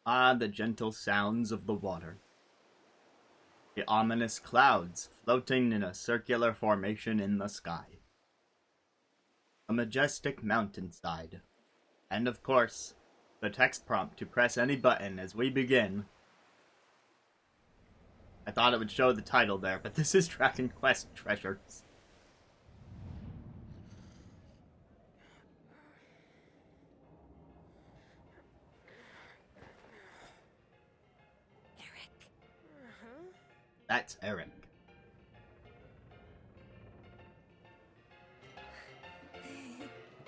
Ah, the gentle sounds of the water. The ominous clouds floating in a circular formation in the sky. A majestic mountainside. And of course, the text prompt to press any button as we begin. I thought it would show the title there, but this is Dragon Quest Treasures. Erik. That's Erik.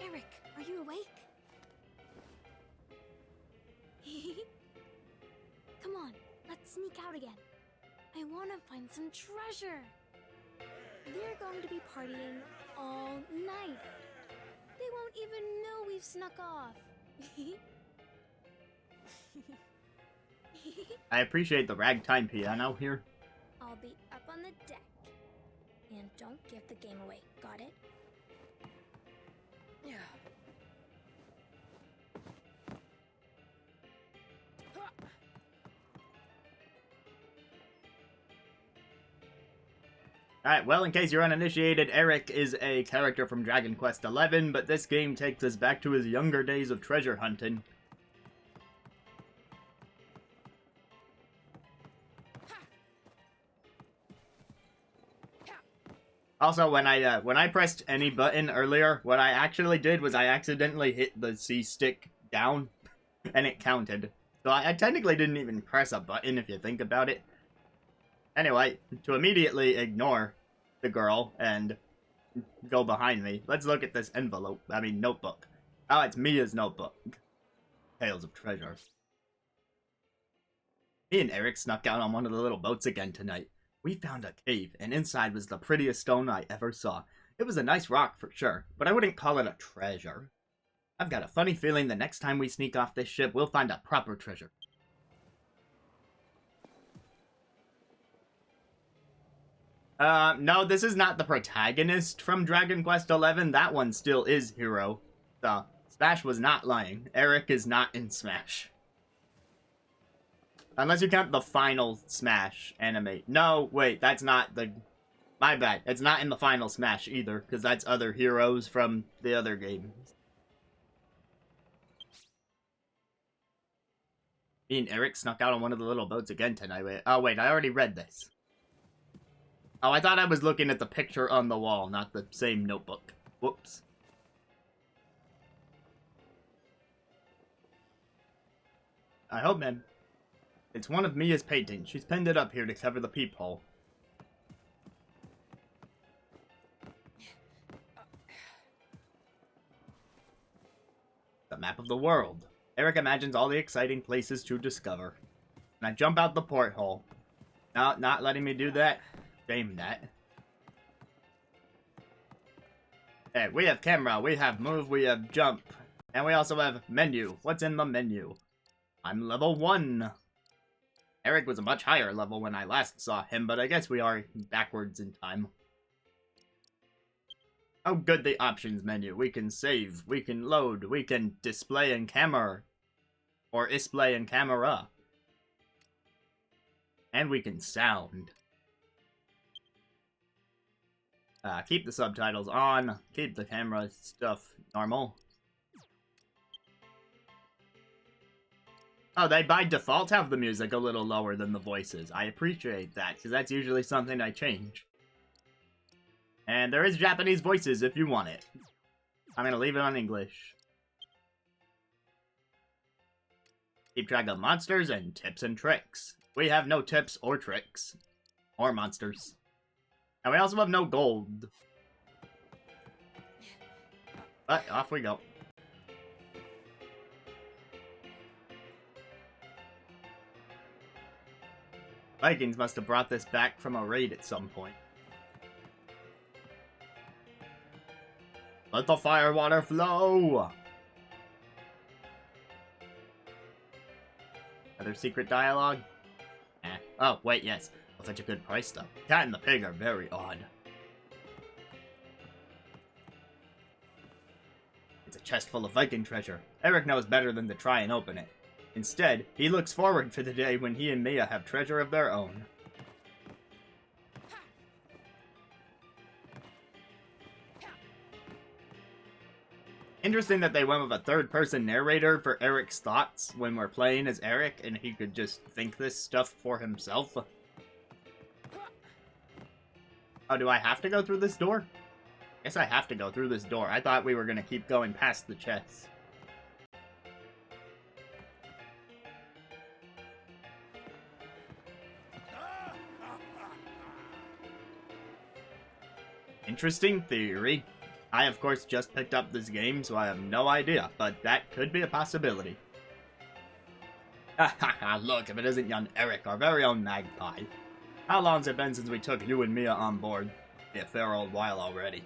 Erik, are you awake? Come on, let's sneak out again. I want to find some treasure. They're going to be partying all night. They won't even know we've snuck off. I appreciate the ragtime piano here. I'll be up on the deck. And don't give the game away, got it? Yeah. Alright, well, in case you're uninitiated, Erik is a character from Dragon Quest XI, but this game takes us back to his younger days of treasure hunting. Also, when I pressed any button earlier, what I actually did was I accidentally hit the C stick down, and it counted. So I technically didn't even press a button if you think about it. Anyway, to immediately ignore the girl and go behind me, let's look at this notebook. Oh, it's Mia's notebook. Tales of Treasure. Me and Erik snuck out on one of the little boats again tonight. We found a cave, and inside was the prettiest stone I ever saw. It was a nice rock for sure, but I wouldn't call it a treasure. I've got a funny feeling the next time we sneak off this ship, we'll find a proper treasure. No, this is not the protagonist from Dragon Quest XI. That one still is Hero. So, Smash was not lying. Erik is not in Smash. Unless you count the final Smash anime. No, wait, that's not the... My bad. It's not in the final Smash either, because that's other heroes from the other games. Me and Erik snuck out on one of the little boats again tonight. Oh, wait, I already read this. Oh, I thought I was looking at the picture on the wall, not the same notebook. Whoops. I hope, man. It's one of Mia's paintings. She's pinned it up here to cover the peephole. The map of the world. Erik imagines all the exciting places to discover. And I jump out the porthole. No, not letting me do that. Shame that. Hey, we have camera, we have move, we have jump. And we also have menu. What's in the menu? I'm level 1. Erik was a much higher level when I last saw him, but I guess we are backwards in time. Oh good, the options menu. We can save, we can load, we can display in camera. Or display in camera. And we can sound. Keep the subtitles on, keep the camera stuff normal. Oh, they by default have the music a little lower than the voices. I appreciate that, because that's usually something I change. And there is Japanese voices if you want it. I'm gonna leave it on English. Keep track of monsters and tips and tricks. We have no tips or tricks. Or monsters. And we also have no gold. But off we go. Vikings must have brought this back from a raid at some point. Let the fire water flow! Other secret dialogue? Eh. Oh, wait, yes. Well, such a good price, though. Cat and the pig are very odd. It's a chest full of Viking treasure. Erik knows better than to try and open it. Instead, he looks forward to the day when he and Mia have treasure of their own. Interesting that they went with a third-person narrator for Erik's thoughts when we're playing as Erik, and he could just think this stuff for himself. Oh, do I have to go through this door? Guess I have to go through this door. I thought we were gonna keep going past the chests. Interesting theory. I, of course, just picked up this game, so I have no idea, but that could be a possibility. Ha ha ha, look, if it isn't young Erik, our very own magpie. How long's it been since we took you and Mia on board? Be a fair old while already.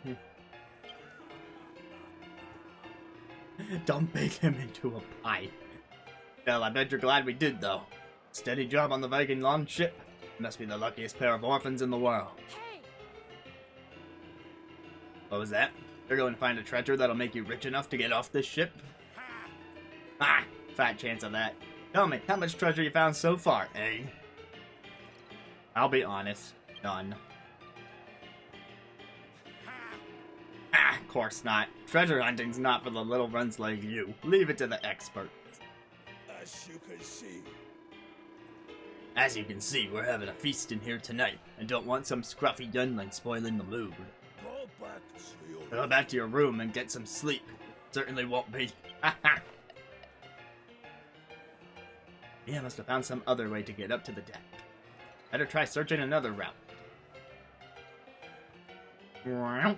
Don't bake him into a pie. Well, I bet you're glad we did, though. Steady job on the Viking launch ship. Must be the luckiest pair of orphans in the world. Hey! What was that? You're going to find a treasure that'll make you rich enough to get off this ship? Ah, fat chance of that. Tell me, how much treasure you found so far, eh? I'll be honest, none. Ah, of course not. Treasure hunting's not for the little runs like you. Leave it to the experts. As you can see, we're having a feast in here tonight, and don't want some scruffy youngling spoiling the mood. Go back to your room and get some sleep. Certainly won't be. Yeah, must have found some other way to get up to the deck. Better try searching another route. Well,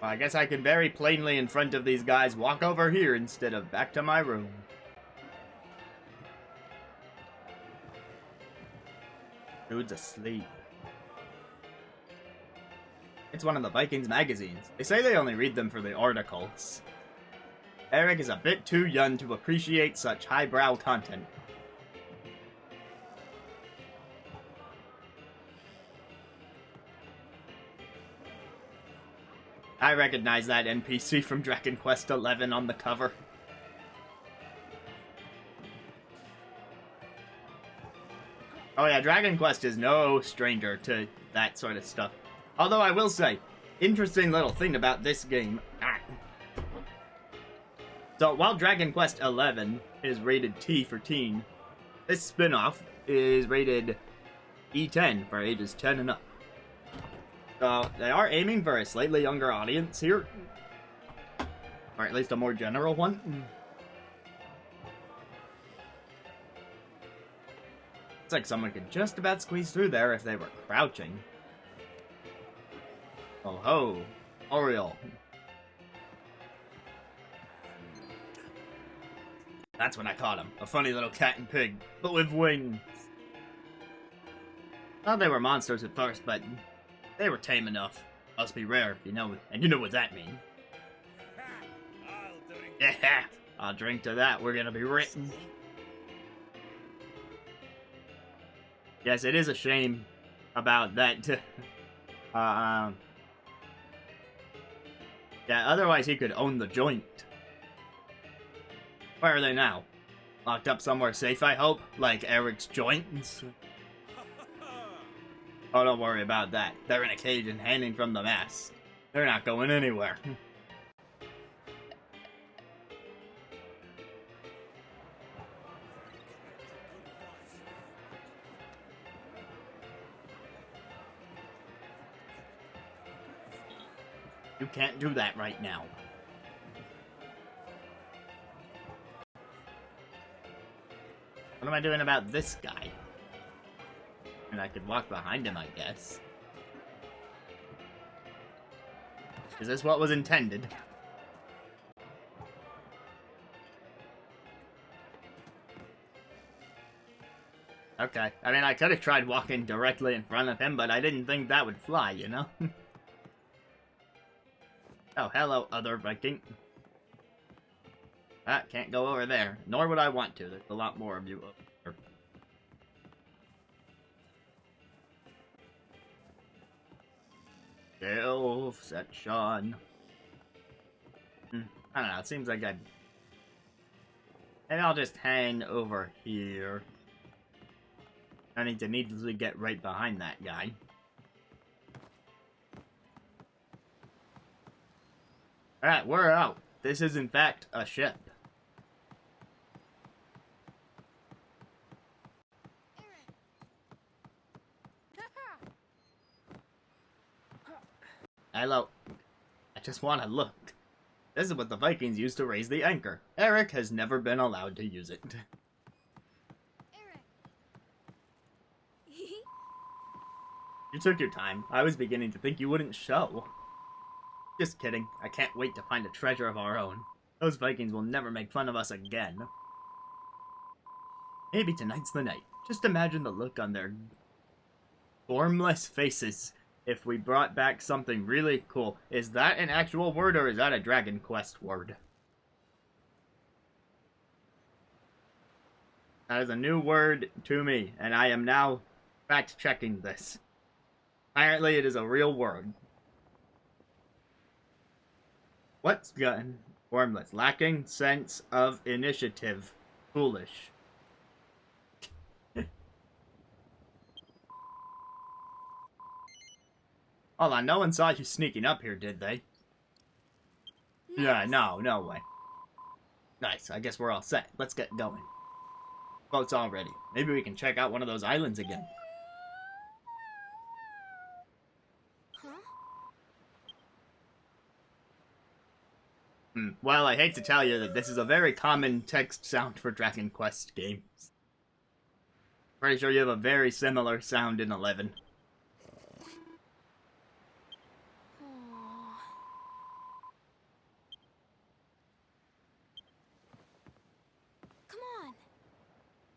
I guess I can very plainly in front of these guys walk over here instead of back to my room. Dude's asleep. It's one of the Vikings magazines. They say they only read them for the articles. Erik is a bit too young to appreciate such highbrow content. I recognize that NPC from Dragon Quest XI on the cover. Oh yeah, Dragon Quest is no stranger to that sort of stuff. Although I will say, interesting little thing about this game. So while Dragon Quest XI is rated T for teen, this spin-off is rated E10 for ages 10 and up. So they are aiming for a slightly younger audience here. Or at least a more general one. It's like someone could just about squeeze through there if they were crouching. Oh ho, Oriole. That's when I caught him. A funny little cat and pig, but with wings. Thought they were monsters at first, but they were tame enough. Must be rare, you know, and you know what that means. Yeah, I'll drink to that. We're gonna be rich. Yes, it is a shame about that. Yeah, otherwise he could own the joint. Where are they now? Locked up somewhere safe, I hope? Like Erik's joints? Oh, don't worry about that. They're in a cage and hanging from the mast. They're not going anywhere. You can't do that right now. What am I doing about this guy? And I could walk behind him, I guess. Is this what was intended? Okay. I mean, I could have tried walking directly in front of him, but I didn't think that would fly, you know? Oh, hello, other Viking. Ah, can't go over there. Nor would I want to. There's a lot more of you over there. Self section. I don't know, it seems like I'd And I'll just hang over here. I need to needlessly get right behind that guy. Alright, we're out. This is in fact a ship. Hello. I just want to look. This is what the Vikings used to raise the anchor. Erik has never been allowed to use it. Erik. You took your time. I was beginning to think you wouldn't show. Just kidding. I can't wait to find a treasure of our own. Those Vikings will never make fun of us again. Maybe tonight's the night. Just imagine the look on their formless faces if we brought back something really cool. Is that an actual word or is that a Dragon Quest word? That is a new word to me, and I am now fact-checking this. Apparently it is a real word. What's gotten formless? Lacking sense of initiative. Foolish. Hold on, no one saw you sneaking up here, did they? Yeah, no way. Nice, I guess we're all set. Let's get going. Boat's all ready. Maybe we can check out one of those islands again. Well, I hate to tell you that this is a very common text sound for Dragon Quest games. Pretty sure you have a very similar sound in 11.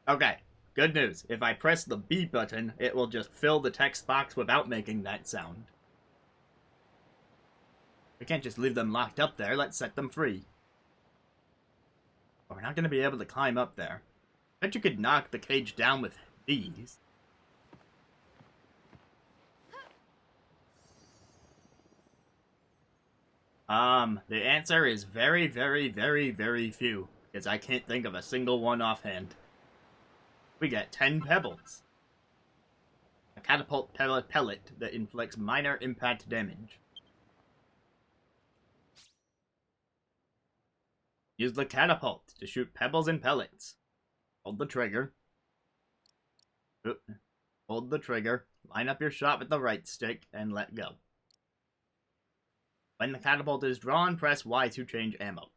Okay, good news. If I press the B button, it will just fill the text box without making that sound. We can't just leave them locked up there. Let's set them free. But we're not going to be able to climb up there. Bet you could knock the cage down with these. The answer is very, very, very, very few. Because I can't think of a single one offhand. We get 10 pebbles. A catapult pellet that inflicts minor impact damage. Use the catapult to shoot pebbles and pellets. Hold the trigger. Hold the trigger. Line up your shot with the right stick and let go. When the catapult is drawn, press Y to change ammo.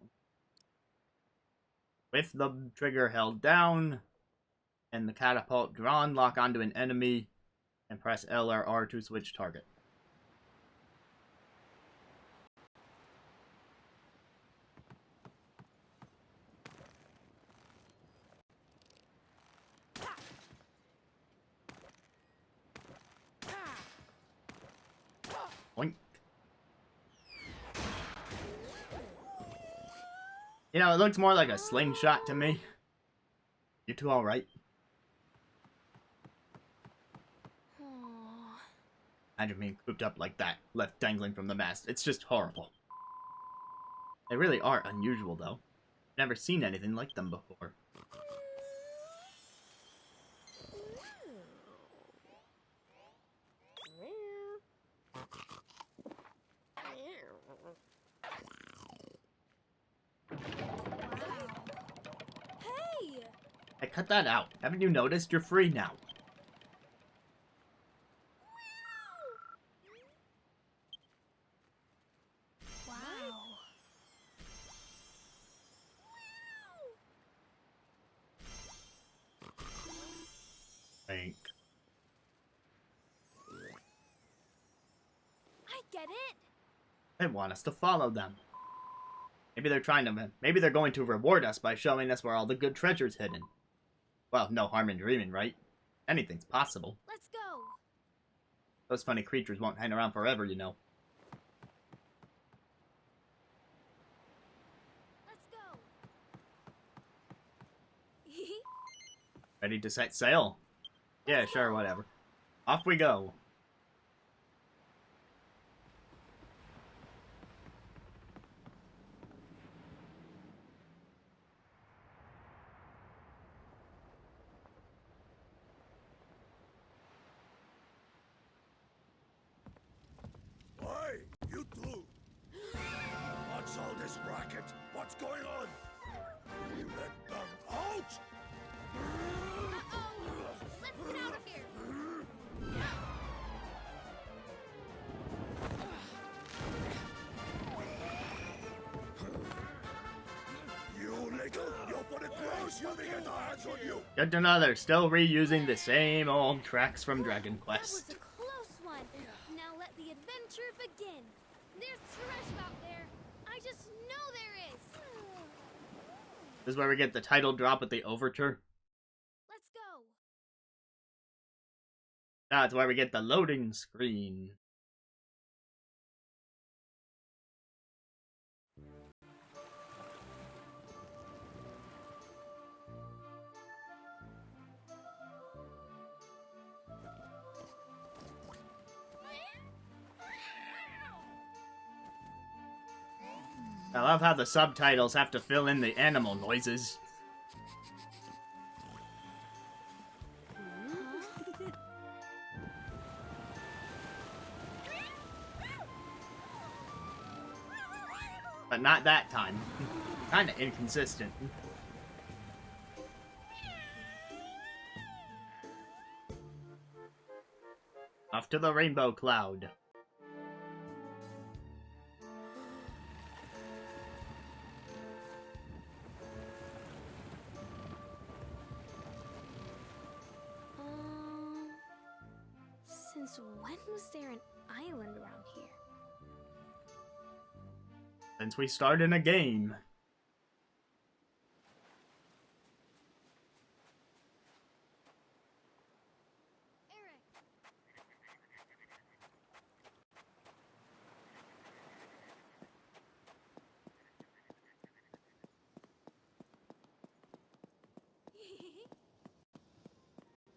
With the trigger held down and the catapult drawn, lock onto an enemy and press L or R to switch target. Boink. You know, it looks more like a slingshot to me. You two alright? Imagine being cooped up like that, left dangling from the mast. It's just horrible. They really are unusual, though. Never seen anything like them before. Hey! I cut that out. Haven't you noticed? You're free now. Think. I get it. They want us to follow them. Maybe they're going to reward us by showing us where all the good treasure's hidden. Well, no harm in dreaming, right? Anything's possible. Let's go. Those funny creatures won't hang around forever, you know. Let's go. Ready to set sail? Yeah, sure, whatever. Off we go. racket? What's going on? Let them out! Uh-oh! Let's get out of here! You little, you'll put it gross when we get our hands on you! Good to know they're still reusing the same old tracks from Dragon That Quest. was a close one. Now let the adventure begin. There's treasure out there. I just know there is. This is where we get the title drop at the overture. Let's go. That's where we get the loading screen. I love how the subtitles have to fill in the animal noises. But not that time. Kinda inconsistent. Off to the rainbow cloud. Since when was there an island around here? Since we started a game. Erik!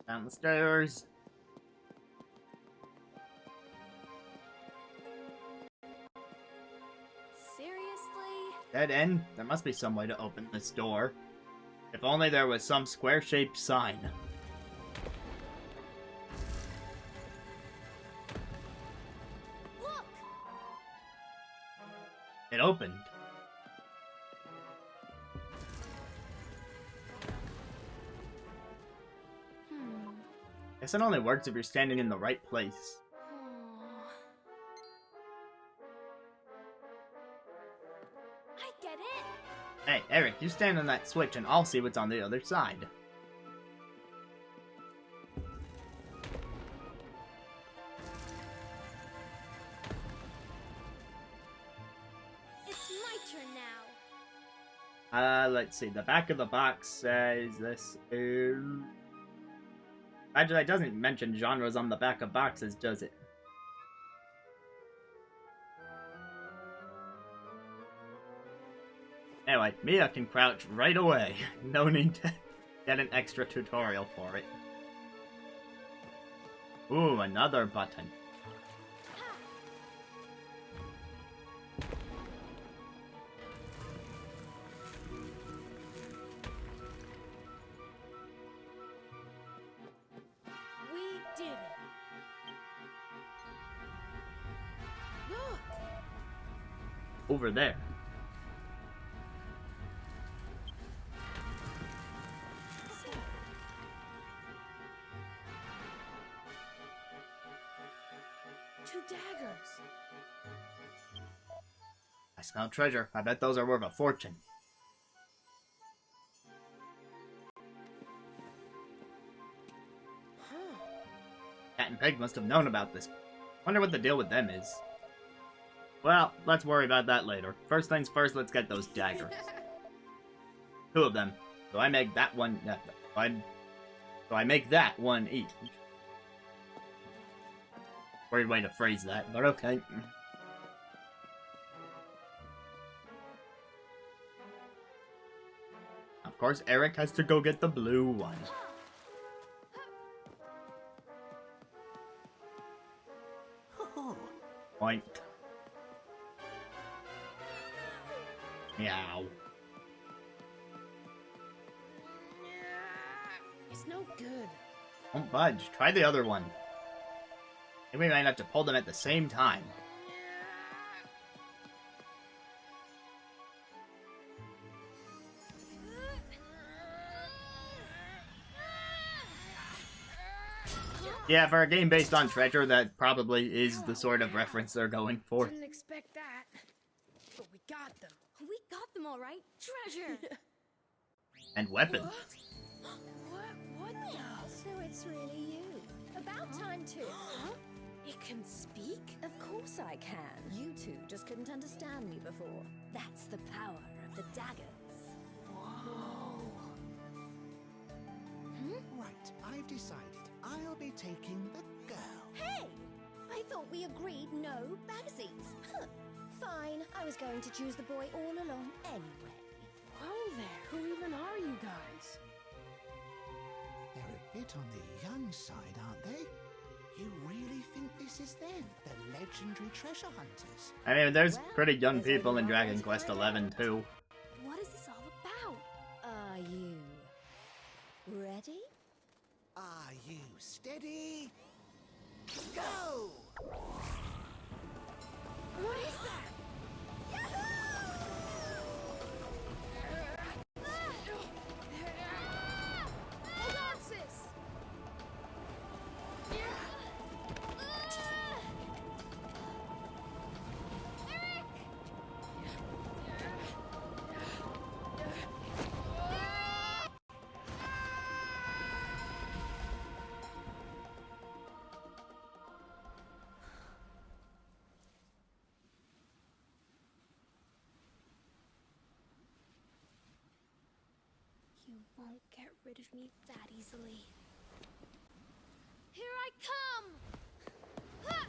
Down the stairs. Seriously? Dead end? There must be some way to open this door. If only there was some square-shaped sign. Look! It opened. Guess it only works if you're standing in the right place. I get it! Hey, Erik, you stand on that switch and I'll see what's on the other side. It's my turn now. Let's see. The back of the box says this is... Actually, it doesn't mention genres on the back of boxes, does it? Anyway, Mia can crouch right away. No need to get an extra tutorial for it. Ooh, another button. We did it! Look! Over there. Two daggers! I smell treasure. I bet those are worth a fortune. Cat and Pig must have known about this. Wonder what the deal with them is. Well, let's worry about that later. First things first, let's get those daggers. Two of them. So I make that one... So I make that one each. Weird way to phrase that, but okay. Of course, Erik has to go get the blue one. Point. Meow. It's no good. Don't budge. Try the other one. Maybe we might have to pull them at the same time. Yeah, for a game based on treasure, that probably is the sort of reference they're going for. Didn't expect that, but we got them. We got them all right. Treasure. And weapons. What the? So it's really you. About time too. Huh? It can speak? Of course I can. You two just couldn't understand me before. That's the power of the daggers. Whoa. Right, I've decided. I'll be taking the girl. Hey! I thought we agreed no bagsies. Huh. Fine, I was going to choose the boy all along anyway. Whoa there. Who even are you guys? They're a bit on the young side, aren't they? You really think this is them? The legendary treasure hunters? I mean, there's Well, pretty young there's only people in one way Dragon to Quest find XI out. too. What is this all about? Are you ready? Are you steady? Go! What is that? Hold on, sis. You won't get rid of me that easily. Here I come! Ha!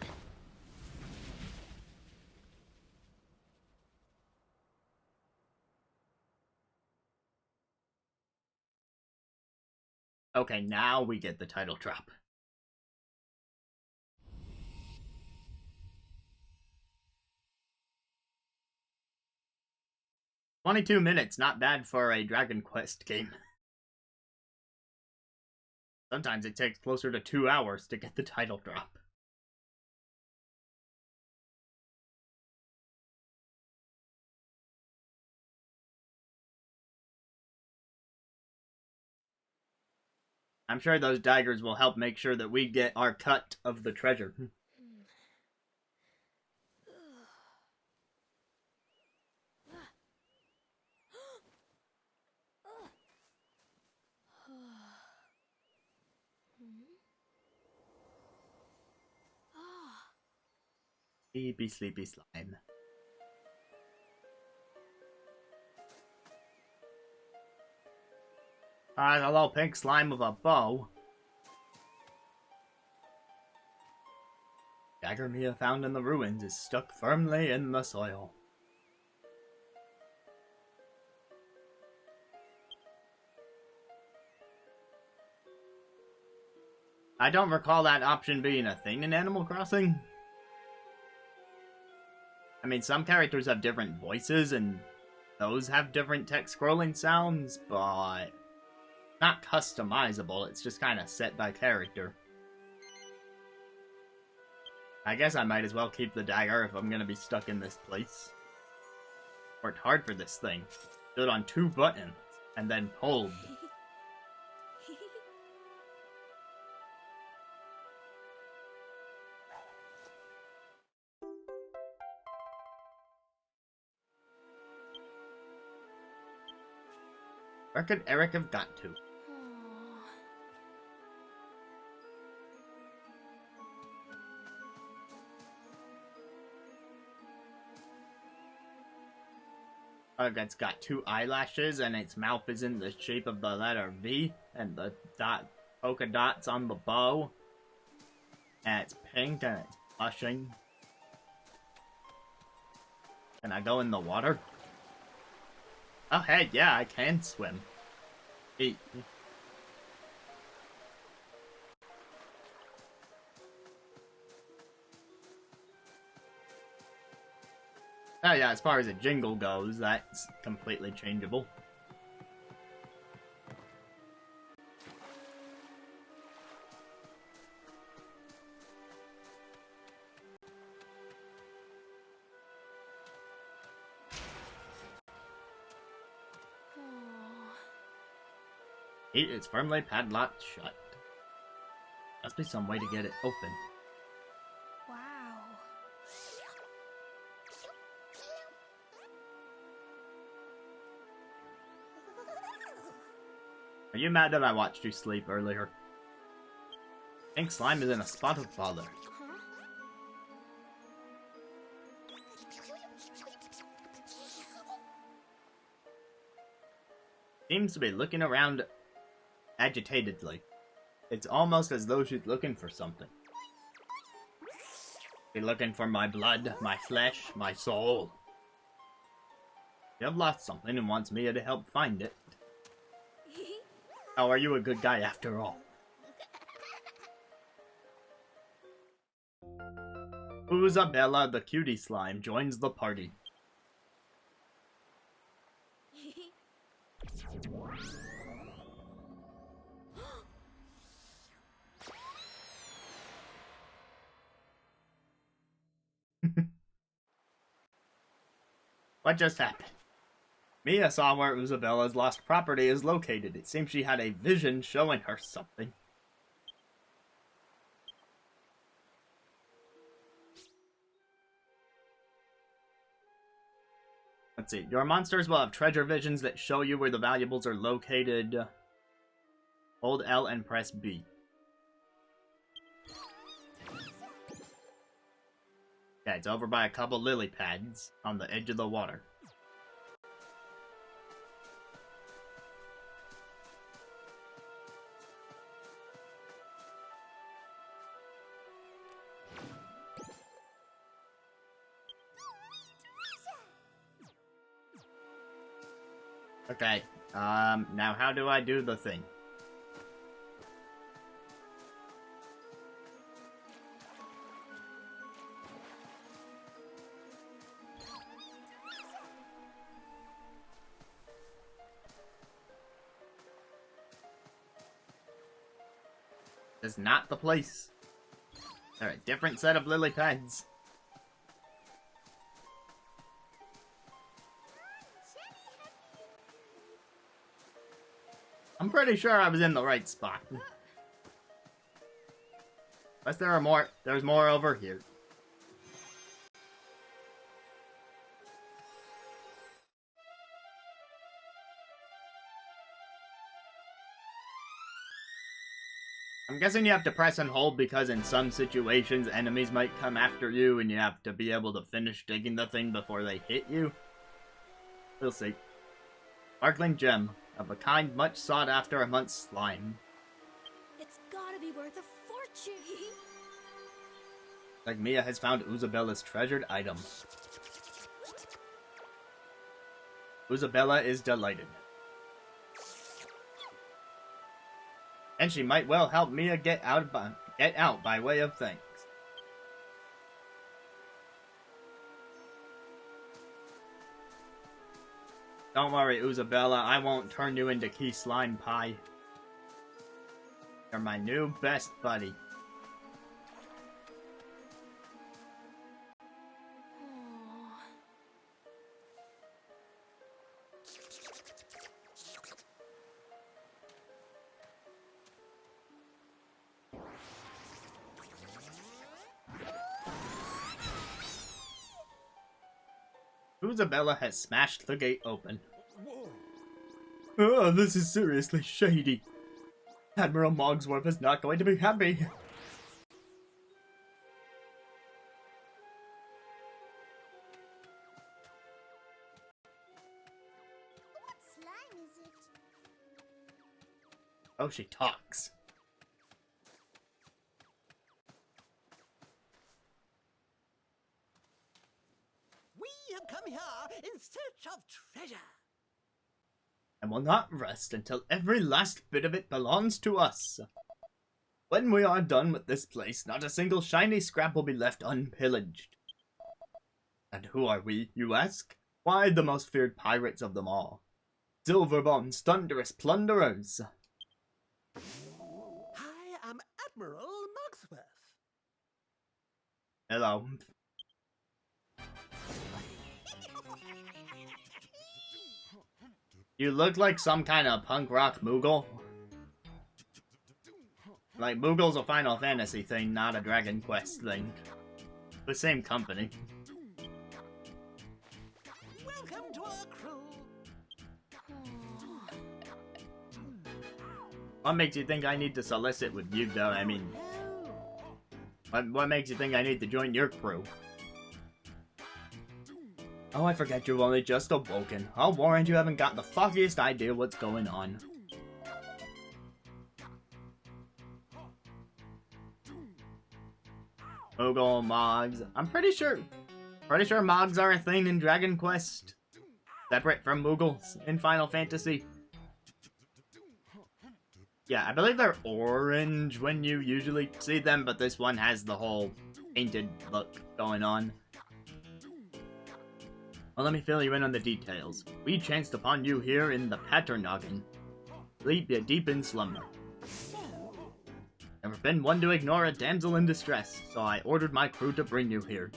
Okay, now we get the title drop. "22 minutes, not bad for a Dragon Quest game. Sometimes it takes closer to 2 hours to get the title drop. I'm sure those daggers will help make sure that we get our cut of the treasure. Sleepy, sleepy slime. Alright, a little pink slime with a bow. Dagger Mia found in the ruins is stuck firmly in the soil. I don't recall that option being a thing in Animal Crossing. I mean, some characters have different voices, and those have different text scrolling sounds, but not customizable, it's just kind of set by character. I guess I might as well keep the dagger if I'm gonna be stuck in this place. Worked hard for this thing. Stood on 2 buttons, and then pulled. Where could Erik have got to? It's got 2 eyelashes, and its mouth is in the shape of the letter V, and the polka dots on the bow. And it's pink, and it's blushing. Can I go in the water? Oh, hey, yeah, I can swim. Eat. Oh yeah, as far as a jingle goes, that's completely changeable. It is firmly padlocked shut. Must be some way to get it open. Wow. Are you mad that I watched you sleep earlier? Pink slime is in a spot of bother. Huh? Seems to be looking around agitatedly. It's almost as though she's looking for something. She's looking for my blood, my flesh, my soul. You have lost something and wants Mia to help find it. How are you a good guy after all? Oozabella, the cutie slime, joins the party. What just happened? Mia saw where Oozabella's lost property is located. It seems she had a vision showing her something. Let's see. Your monsters will have treasure visions that show you where the valuables are located. Hold L and press B. Yeah, it's over by a couple lily pads on the edge of the water. Okay, now how do I do the thing? This is not the place. They're a different set of lily pads. I'm pretty sure I was in the right spot. Unless there are more. There's more over here. I'm guessing you have to press and hold because in some situations enemies might come after you and you have to be able to finish digging the thing before they hit you. We'll see. Sparkling gem. Of a kind much sought after amongst slime. It's gotta be worth a fortune. Like Mia has found Oozabella's treasured item. Oozabella is delighted. And she might well help Mia get out by way of thanks. Don't worry, Oozabella, I won't turn you into key slime pie. You're my new best buddy. Oozabella has smashed the gate open. Oh, this is seriously shady. Admiral Mogsworth is not going to be happy. What slime is it? Oh, she talks. We have come here in search of treasure. And will not rest until every last bit of it belongs to us. When we are done with this place, not a single shiny scrap will be left unpillaged. And who are we, you ask? Why, the most feared pirates of them all. Silverbone's thunderous plunderers. I am Admiral Mogsworth. Hello. You look like some kind of punk rock Moogle. Like, Moogle's a Final Fantasy thing, not a Dragon Quest thing. The same company. Welcome to our crew. What makes you think I need to solicit with you, though? I mean, what makes you think I need to join your crew? Oh, I forget you've only just awoken. I'll warrant you haven't got the foggiest idea what's going on. Moogle Mogs. I'm pretty sure Mogs are a thing in Dragon Quest. Separate from Moogles in Final Fantasy. Yeah, I believe they're orange when you usually see them, but this one has the whole painted look going on. Well, let me fill you in on the details. We chanced upon you here in the Paternoggin. Sleep yet deep in slumber. Never been one to ignore a damsel in distress, so I ordered my crew to bring you here.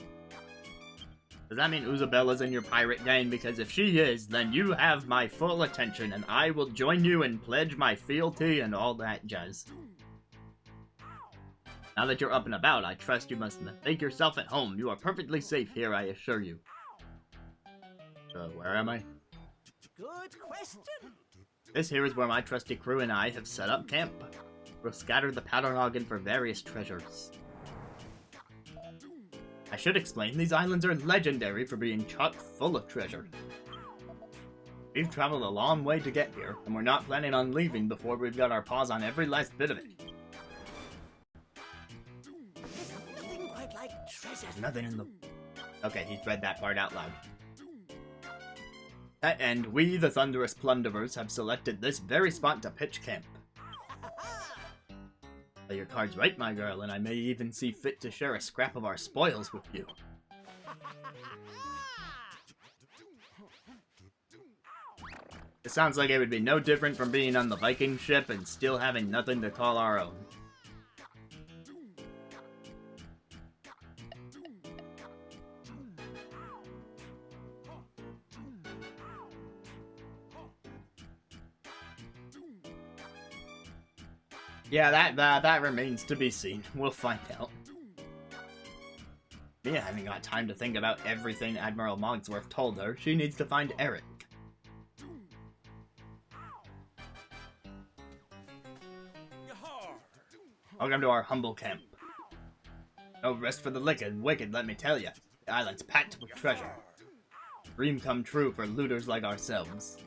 Does that mean Oozabella's in your pirate gang? Because if she is, then you have my full attention, and I will join you and pledge my fealty and all that jazz. Now that you're up and about, I trust you must make yourself at home. You are perfectly safe here, I assure you. So, where am I? Good question. This here is where my trusty crew and I have set up camp. We'll scatter the Paternoggin for various treasures. I should explain, these islands are legendary for being chock full of treasure. We've traveled a long way to get here, and we're not planning on leaving before we've got our paws on every last bit of it. There's nothing quite like treasure. There's nothing in the... Okay, he's read that part out loud. That end, we, the Thunderous Plunderers, have selected this very spot to pitch camp. Play your cards right, my girl, and I may even see fit to share a scrap of our spoils with you. It sounds like it would be no different from being on the Viking ship and still having nothing to call our own. Yeah, that remains to be seen. We'll find out. Mia hasn't got time to think about everything Admiral Mogsworth told her. She needs to find Erik. Welcome to our humble camp. No rest for the wicked, let me tell you. The island's packed with treasure. Dream come true for looters like ourselves.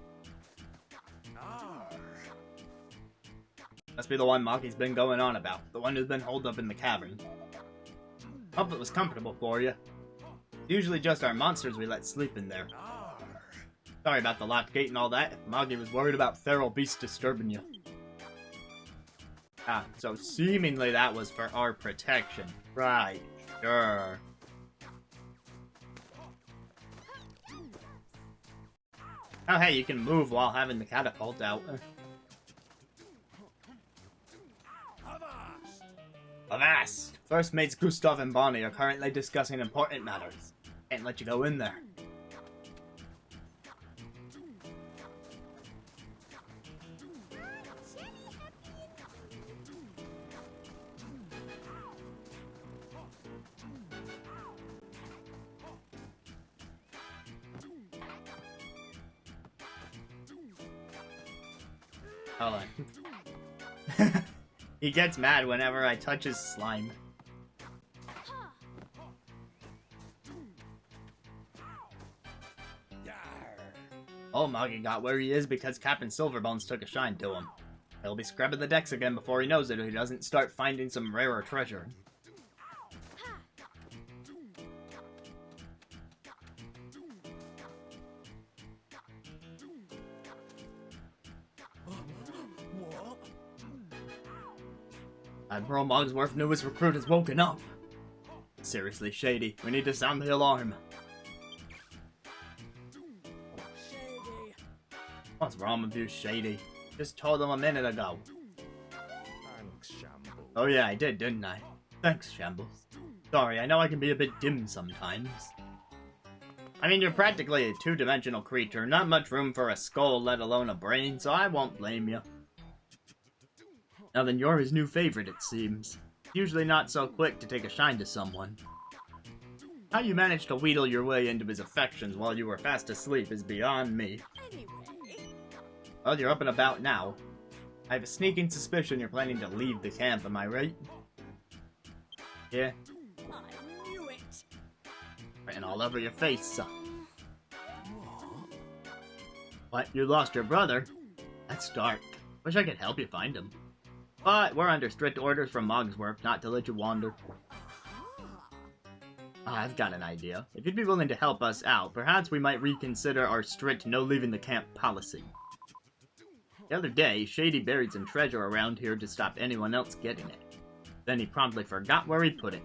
Must be the one Maki's been going on about. The one who's been holed up in the cavern. Hope it was comfortable for you. Usually just our monsters we let sleep in there. Sorry about the locked gate and all that. Magi was worried about feral beasts disturbing you. Ah, so seemingly that was for our protection. Right, sure. Oh hey, you can move while having the catapult out. Avast! First mates Gustav and Bonnie are currently discussing important matters. Can't let you go in there. Hold on. He gets mad whenever I touch his slime. Oh, Moggy got where he is because Captain Silverbones took a shine to him. He'll be scrubbing the decks again before he knows it if he doesn't start finding some rarer treasure. Admiral Mogsworth knew his recruit has woken up. Seriously, Shady. We need to sound the alarm. Shady. What's wrong with you, Shady? Just told him a minute ago. Thanks, Shambles. Oh yeah, I did, didn't I? Thanks, Shambles. Sorry, I know I can be a bit dim sometimes. I mean, you're practically a two-dimensional creature. Not much room for a skull, let alone a brain, so I won't blame you. Now then, you're his new favorite, it seems. Usually not so quick to take a shine to someone. How you managed to wheedle your way into his affections while you were fast asleep is beyond me. Well, you're up and about now. I have a sneaking suspicion you're planning to leave the camp, am I right? Yeah. I knew it. Written all over your face, son. What? You lost your brother? That's dark. Wish I could help you find him. But we're under strict orders from Mogsworth not to let you wander. I've got an idea. If you'd be willing to help us out, perhaps we might reconsider our strict no-leaving-the-camp policy. The other day, Shady buried some treasure around here to stop anyone else getting it. Then he promptly forgot where he put it.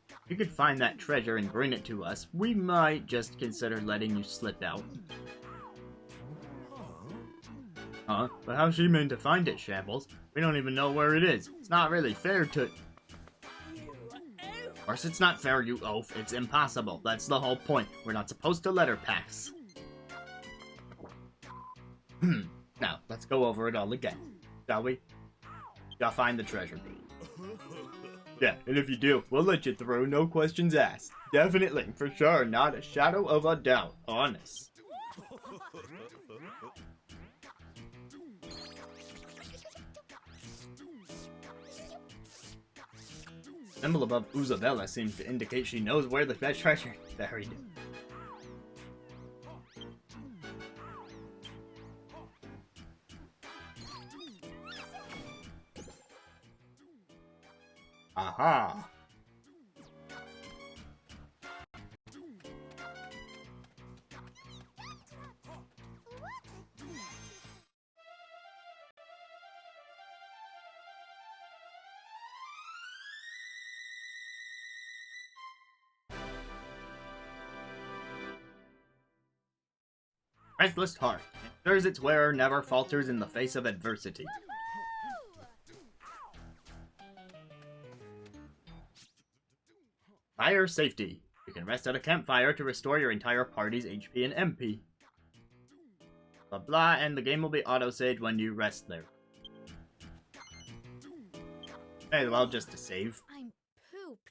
If you could find that treasure and bring it to us, we might just consider letting you slip out. Huh? But how's she meant to find it, Shambles? We don't even know where it is. It's not really fair to... Of course it's not fair, you oaf. It's impossible. That's the whole point. We're not supposed to let her pass. Now, let's go over it all again. Shall we? Gotta find the treasure. Yeah, and if you do, we'll let you through, no questions asked. Definitely, for sure, not a shadow of a doubt. Honest. The symbol above Oozabella seems to indicate she knows where the treasure is buried. Aha! Restless heart ensures its wearer never falters in the face of adversity. Fire safety. You can rest at a campfire to restore your entire party's HP and MP. Blah blah, and the game will be auto-saved when you rest there. Hey, well, just to save. I'm pooped.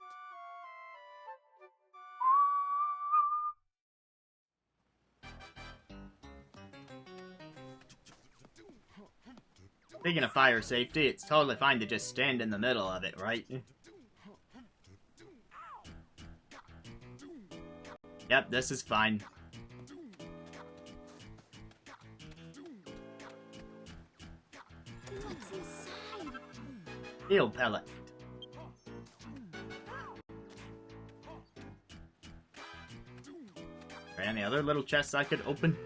Speaking of fire safety, it's totally fine to just stand in the middle of it, right? Yep, this is fine. What's inside? Heal pellet. Are there any other little chests I could open?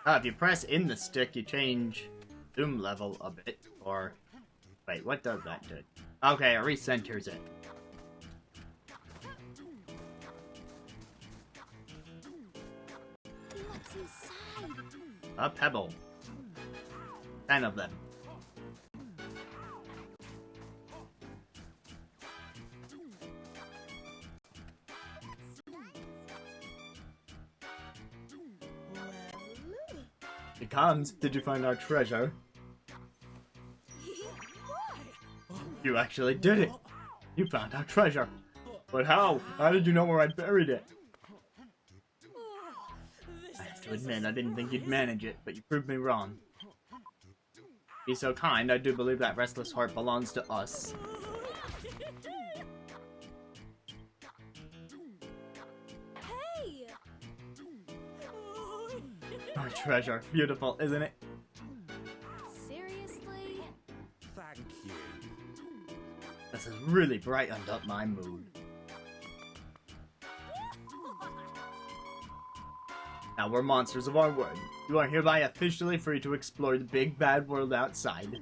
If you press in the stick, you change zoom level a bit, or... Wait, what does that do? Okay, it recenters it. What's inside? A pebble. 10 of them. It comes. Did you find our treasure? You actually did it! You found our treasure! But how? How did you know where I buried it? I have to admit, I didn't think you'd manage it, but you proved me wrong. Be so kind, I do believe that restless heart belongs to us. Hey! Our treasure. Beautiful, isn't it? Seriously? Thank you. This has really brightened up my mood. Now we're monsters of our word. You are hereby officially free to explore the big bad world outside.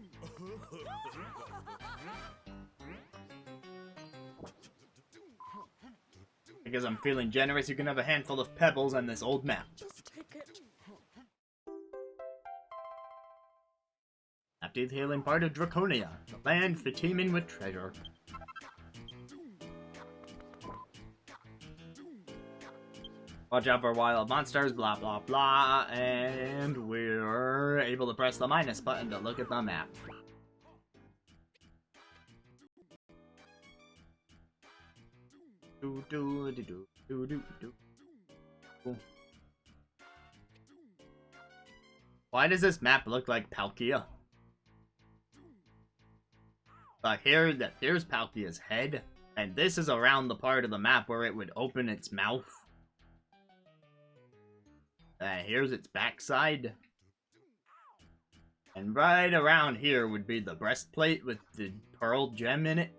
Because I'm feeling generous, you can have a handful of pebbles and this old map. After the healing part of Draconia, the land for teeming with treasure. Watch out for wild monsters, blah blah blah, and we're able to press the minus button to look at the map. Do do do do do do do. Cool. Why does this map look like Palkia? Here's Palkia's head, and this is around the part of the map where it would open its mouth. Here's its backside. And right around here would be the breastplate with the pearl gem in it.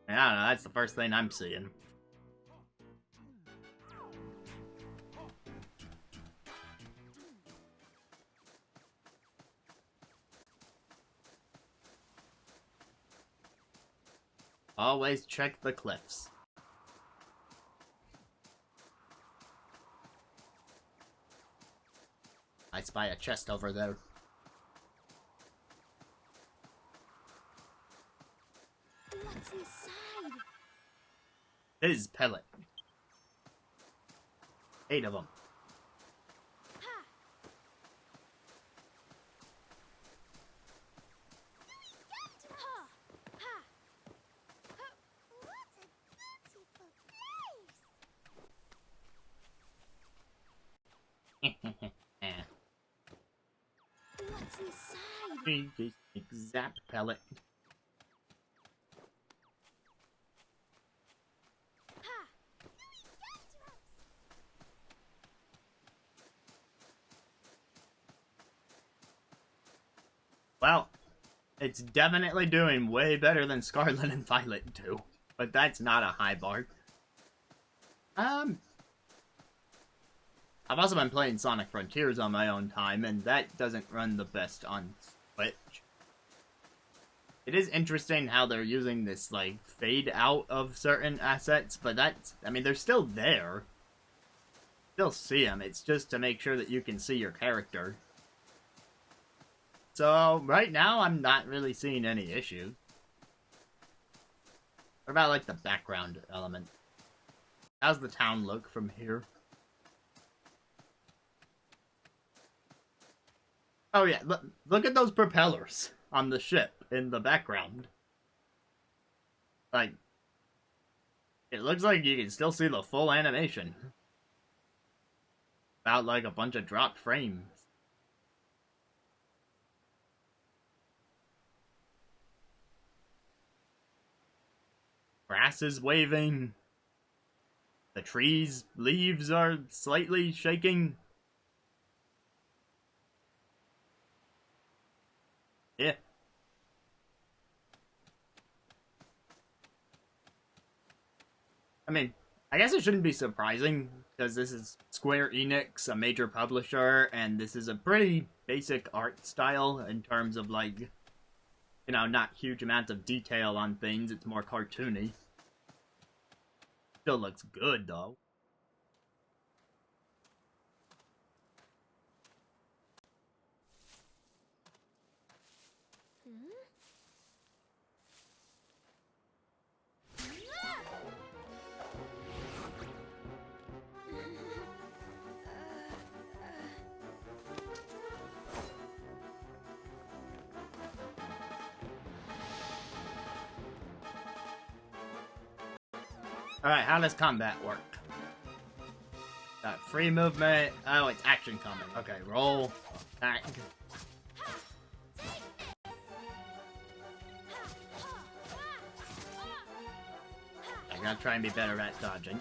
I don't know, that's the first thing I'm seeing. Always check the cliffs. I spy a chest over there. What's inside? His pellet. 8 of them. Ha! Ha! Ha! What a beautiful place! What's inside? Zap pellet. Ha! Well, it's definitely doing way better than Scarlet and Violet do, but that's not a high bar. I've also been playing Sonic Frontiers on my own time, and that doesn't run the best on Switch. It is interesting how they're using this, like, fade out of certain assets, but that's, I mean, they're still there. Still see them, it's just to make sure that you can see your character. So, right now, I'm not really seeing any issues. What about, like, the background element? How's the town look from here? Oh yeah, look at those propellers on the ship in the background. Like, it looks like you can still see the full animation. About like a bunch of dropped frames. Grass is waving. The trees' leaves are slightly shaking. Yeah. I mean, I guess it shouldn't be surprising, because this is Square Enix, a major publisher, and this is a pretty basic art style in terms of, like, you know, not huge amounts of detail on things, it's more cartoony. Still looks good, though. Alright, how does combat work? Got free movement. Oh, it's action combat. Okay, roll. Attack. I gotta try and be better at dodging.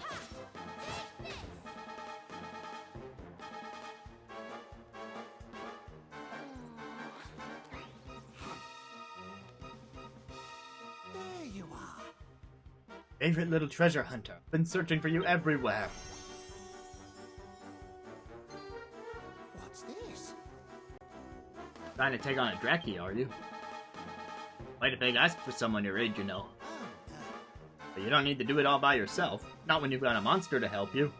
There you are. Favorite little treasure hunter. Been searching for you everywhere. What's this? Trying to take on a Draconia, are you? Quite a big ask for someone your age, you know. Oh, no. But you don't need to do it all by yourself. Not when you've got a monster to help you.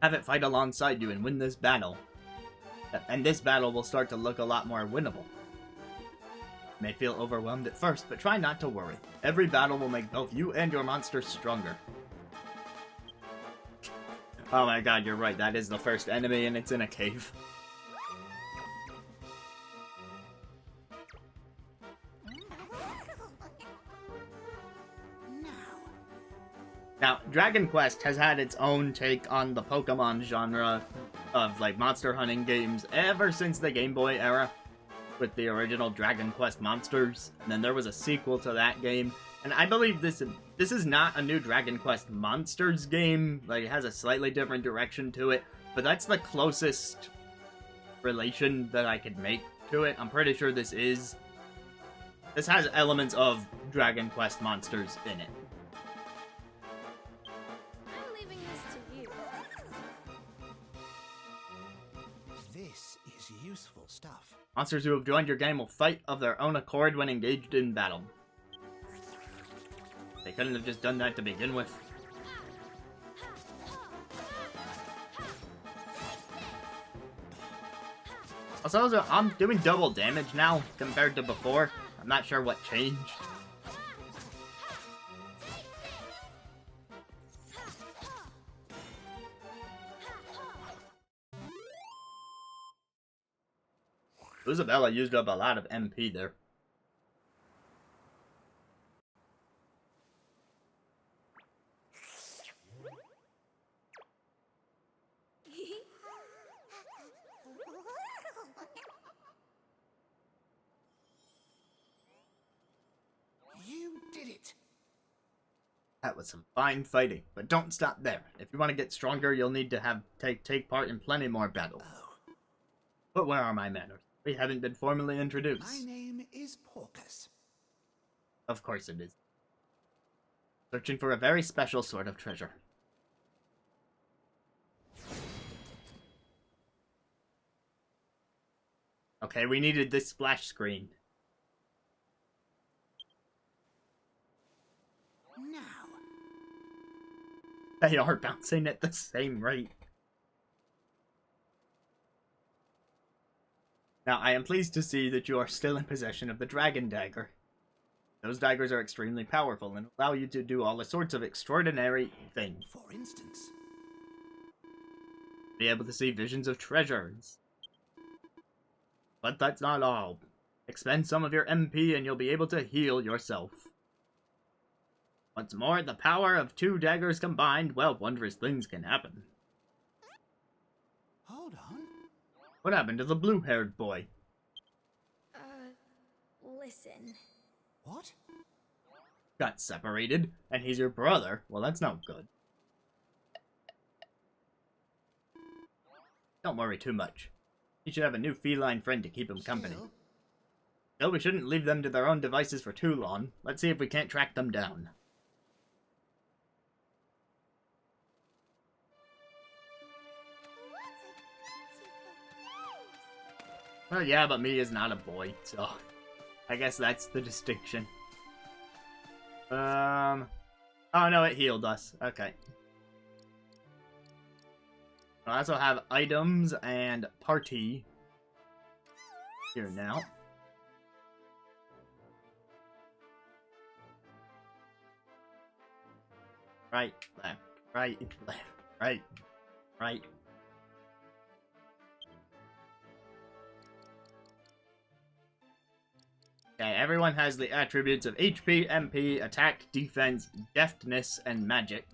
Have it fight alongside you and win this battle. And this battle will start to look a lot more winnable. You may feel overwhelmed at first, but try not to worry. Every battle will make both you and your monster stronger. Oh my god, you're right, that is the first enemy and it's in a cave. Now, Dragon Quest has had its own take on the Pokemon genre of, like, monster hunting games ever since the Game Boy era, with the original Dragon Quest Monsters, and then there was a sequel to that game, and I believe this is not a new Dragon Quest Monsters game, like, it has a slightly different direction to it, but that's the closest relation that I could make to it. I'm pretty sure this has elements of Dragon Quest Monsters in it. This is useful stuff. Monsters who have joined your game will fight of their own accord when engaged in battle. They couldn't have just done that to begin with. Also, I'm doing double damage now compared to before. I'm not sure what changed. Oozabella used up a lot of MP there. You did it! That was some fine fighting, but don't stop there. If you want to get stronger, you'll need to take part in plenty more battles. Oh. But where are my manners? We haven't been formally introduced. My name is Porcus. Of course it is. Searching for a very special sort of treasure. Okay, we needed this splash screen. Now. They are bouncing at the same rate. Now, I am pleased to see that you are still in possession of the Dragon Dagger. Those daggers are extremely powerful and allow you to do all sorts of extraordinary things. For instance, Be able to see visions of treasures. But that's not all. Expend some of your MP and you'll be able to heal yourself. Once more, the power of two daggers combined, well, wondrous things can happen. hold on. What happened to the blue-haired boy? Listen. What? Got separated, and he's your brother? Well, that's not good. Don't worry too much. He should have a new feline friend to keep him company. Still, we shouldn't leave them to their own devices for too long. Let's see if we can't track them down. Well, yeah, but me is not a boy, so I guess that's the distinction. Oh no, it healed us. Okay. I also have items and party here now. Right, left, right, left, right, right. Okay, everyone has the attributes of HP, MP, attack, defense, deftness, and magic.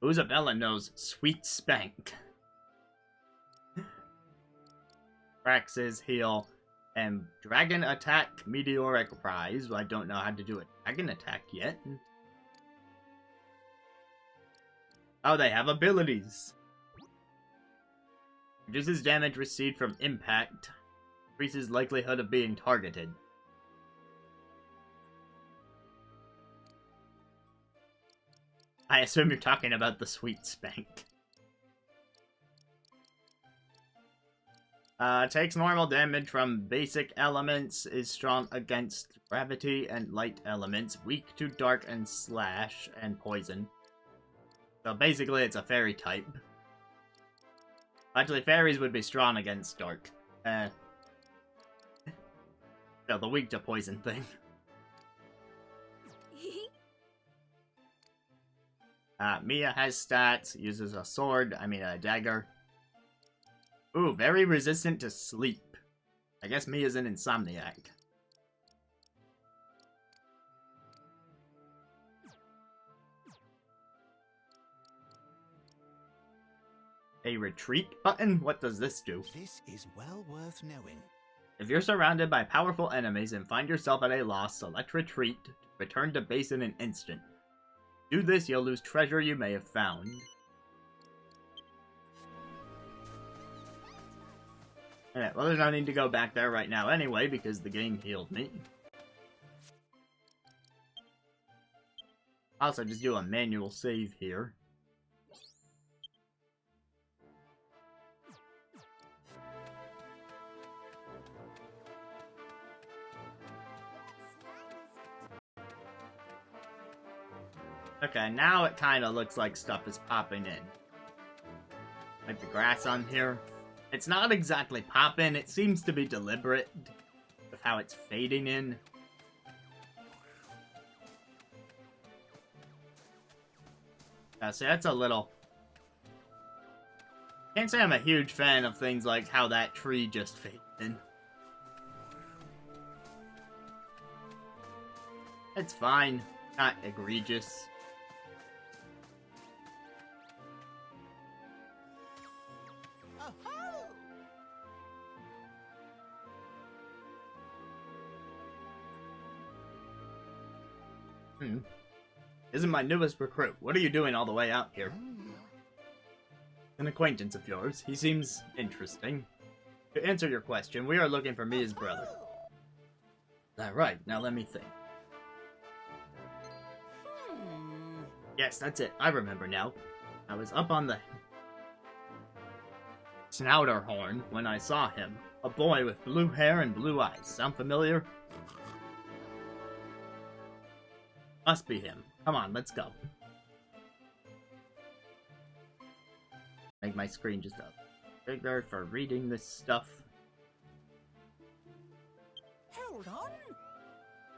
Oozabella knows Sweet Spank. Praxis, heal, and Dragon Attack, Meteoric Rise. Well, I don't know how to do a Dragon Attack yet. Oh, they have abilities. Reduces damage received from impact. Increases likelihood of being targeted. I assume you're talking about the Sweet Spank. Takes normal damage from basic elements, is strong against gravity and light elements, weak to dark and slash and poison. So basically, it's a fairy type. Actually, fairies would be strong against dark. No, the weak to poison thing. Mia has stats, uses a sword, a dagger. Ooh, very resistant to sleep. I guess Mia's an insomniac. A retreat button? What does this do? This is well worth knowing. If you're surrounded by powerful enemies and find yourself at a loss, select retreat. Return to base in an instant. Do this, you'll lose treasure you may have found. Alright, well there's no need to go back there right now anyway, because the game healed me. Also, just do a manual save here. Okay, now it kind of looks like stuff is popping in. Like the grass on here. It's not exactly popping, it seems to be deliberate with how it's fading in. So that's a little... Can't say I'm a huge fan of things like how that tree just faded in. It's fine, not egregious. Isn't my newest recruit. What are you doing all the way out here? An acquaintance of yours. He seems interesting. To answer your question, we are looking for Mia's brother. Is that right? Now let me think. Yes, that's it. I remember now. I was up on the snouter horn when I saw him. A boy with blue hair and blue eyes. Sound familiar? Must be him. Come on, let's go. Make my screen just up bigger for reading this stuff.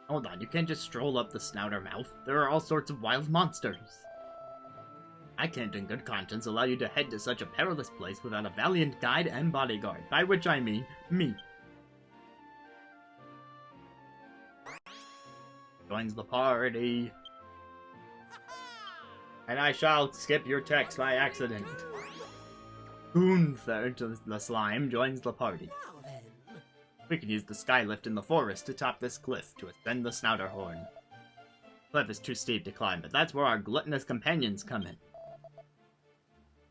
Hold on, you can't just stroll up the snouter mouth. There are all sorts of wild monsters. I can't in good conscience allow you to head to such a perilous place without a valiant guide and bodyguard, by which I mean me. Joins the party. And I shall skip your text by accident. Gunther, the slime, joins the party. We can use the skylift in the forest to top this cliff to ascend the snouter horn. The cliff is too steep to climb, but that's where our gluttonous companions come in.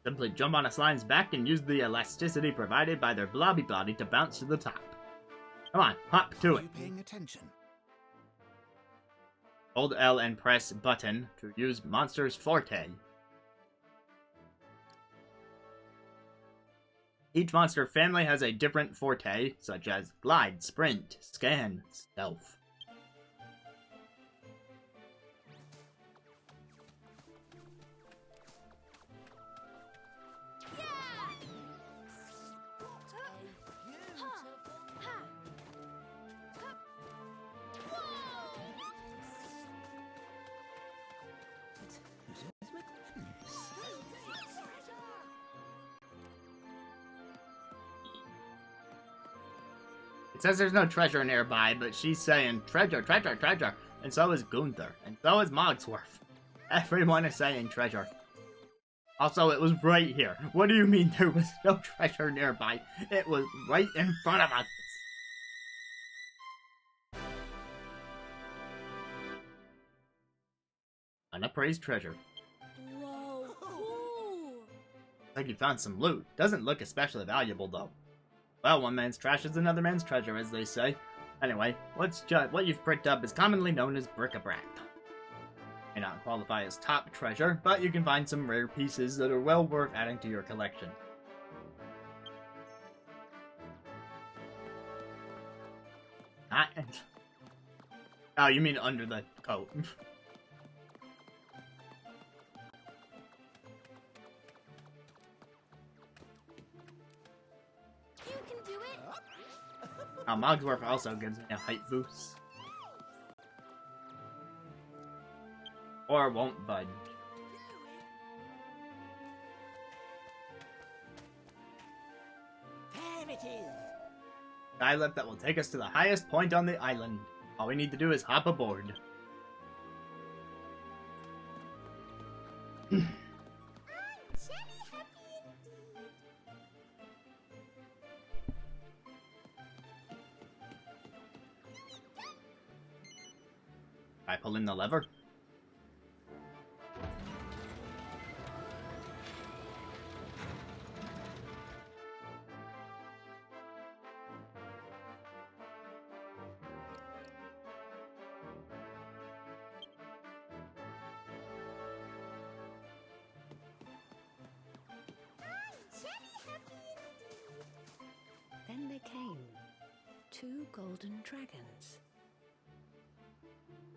Simply jump on a slime's back and use the elasticity provided by their blobby body to bounce to the top. Come on, hop to it. Paying attention. Hold L and press button to use Monster's Forte. Each monster family has a different forte, such as Glide, Sprint, Scan, Stealth. It says there's no treasure nearby, but she's saying treasure, treasure, treasure. And so is Gunther. And so is Mogsworth. Everyone is saying treasure. Also, it was right here. What do you mean there was no treasure nearby? It was right in front of us. Unappraised treasure. Whoa, cool. Looks like you found some loot. Doesn't look especially valuable, though. Well, one man's trash is another man's treasure, as they say. Anyway, what you've picked up is commonly known as bric-a-brac. May not qualify as top treasure, but you can find some rare pieces that are well worth adding to your collection. Oh, you mean under the coat. Mogsworth also gives me a height boost. Or won't budge. There it is. Skylift that will take us to the highest point on the island. All we need to do is hop aboard. I pull in the lever. Then there came 2 golden dragons.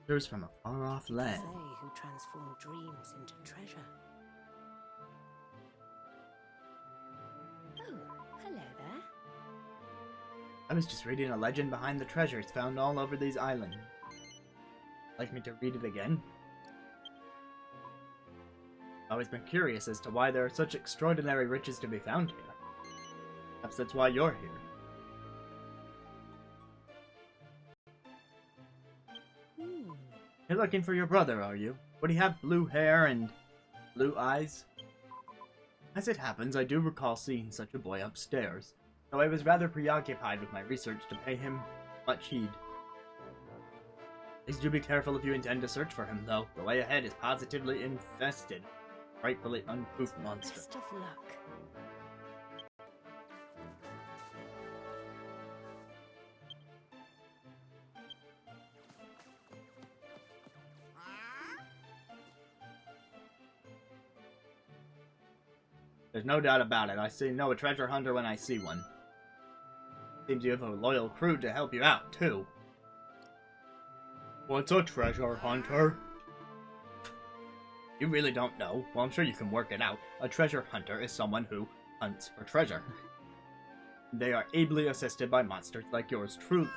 There's from a far-off land. They who transform dreams into treasure. Oh, hello there. I was just reading a legend behind the treasures found all over these islands. Like me to read it again? I've always been curious as to why there are such extraordinary riches to be found here. Perhaps that's why you're here. You're looking for your brother, are you? Would he have blue hair and blue eyes? As it happens, I do recall seeing such a boy upstairs, though I was rather preoccupied with my research to pay him much heed. Please do be careful if you intend to search for him, though. The way ahead is positively infested. Frightfully uncouth monster. Best of luck. There's no doubt about it. I know a treasure hunter when I see one. Seems you have a loyal crew to help you out, too. What's a treasure hunter? You really don't know? Well, I'm sure you can work it out. A treasure hunter is someone who hunts for treasure. They are ably assisted by monsters like yours truly.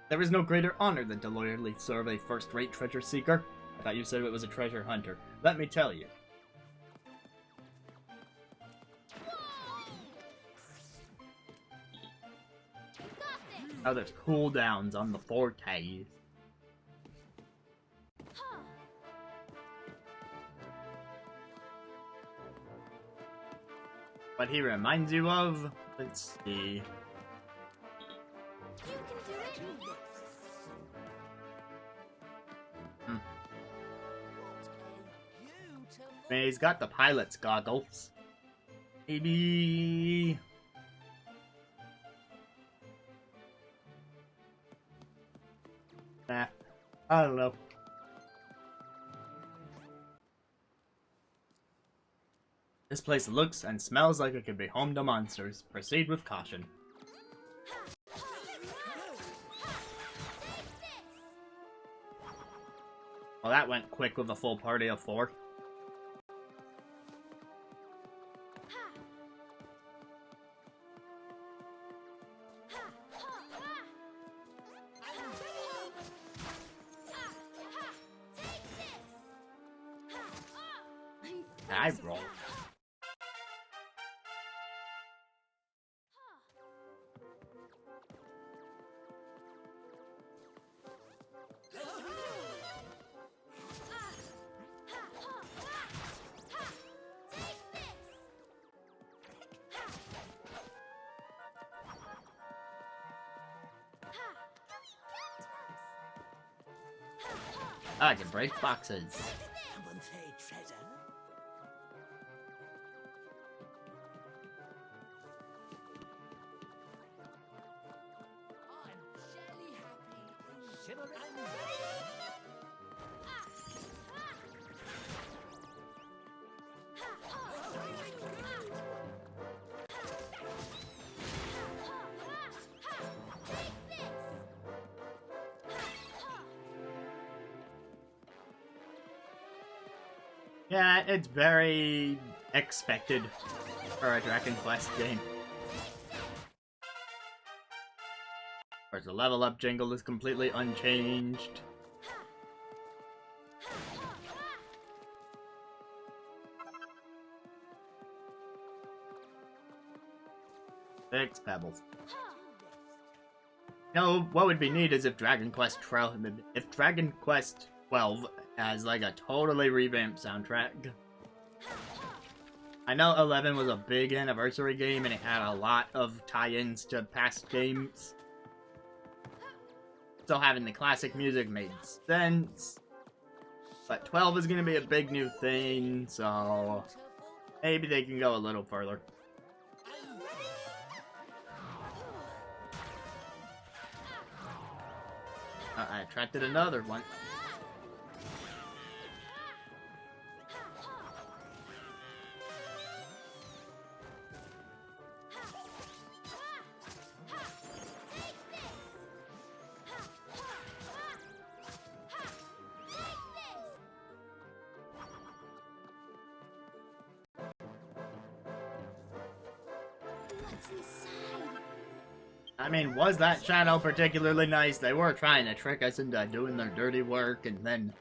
There is no greater honor than to loyally serve a first-rate treasure seeker. I thought you said it was a treasure hunter. Let me tell you. Now there's cooldowns on the fortes. What he reminds you of? Let's see. You can do it. I mean, he's got the pilot's goggles. Maybe... Nah, I don't know. This place looks and smells like it could be home to monsters. Proceed with caution. Well, that went quick with a full party of 4. I roll. I can break boxes. Someone say treasure. I'm jelly happy. Shimmering. Yeah, it's very expected for a Dragon Quest game. course, the level up jingle is completely unchanged. Six pebbles. You know, what would be neat is if Dragon Quest 12 has like a totally revamped soundtrack. I know 11 was a big anniversary game and it had a lot of tie-ins to past games. So having the classic music made sense. But 12 is going to be a big new thing, so maybe they can go a little further. I attracted another one. What's inside? I mean, was that shadow particularly nice? They were trying to trick us into doing their dirty work and then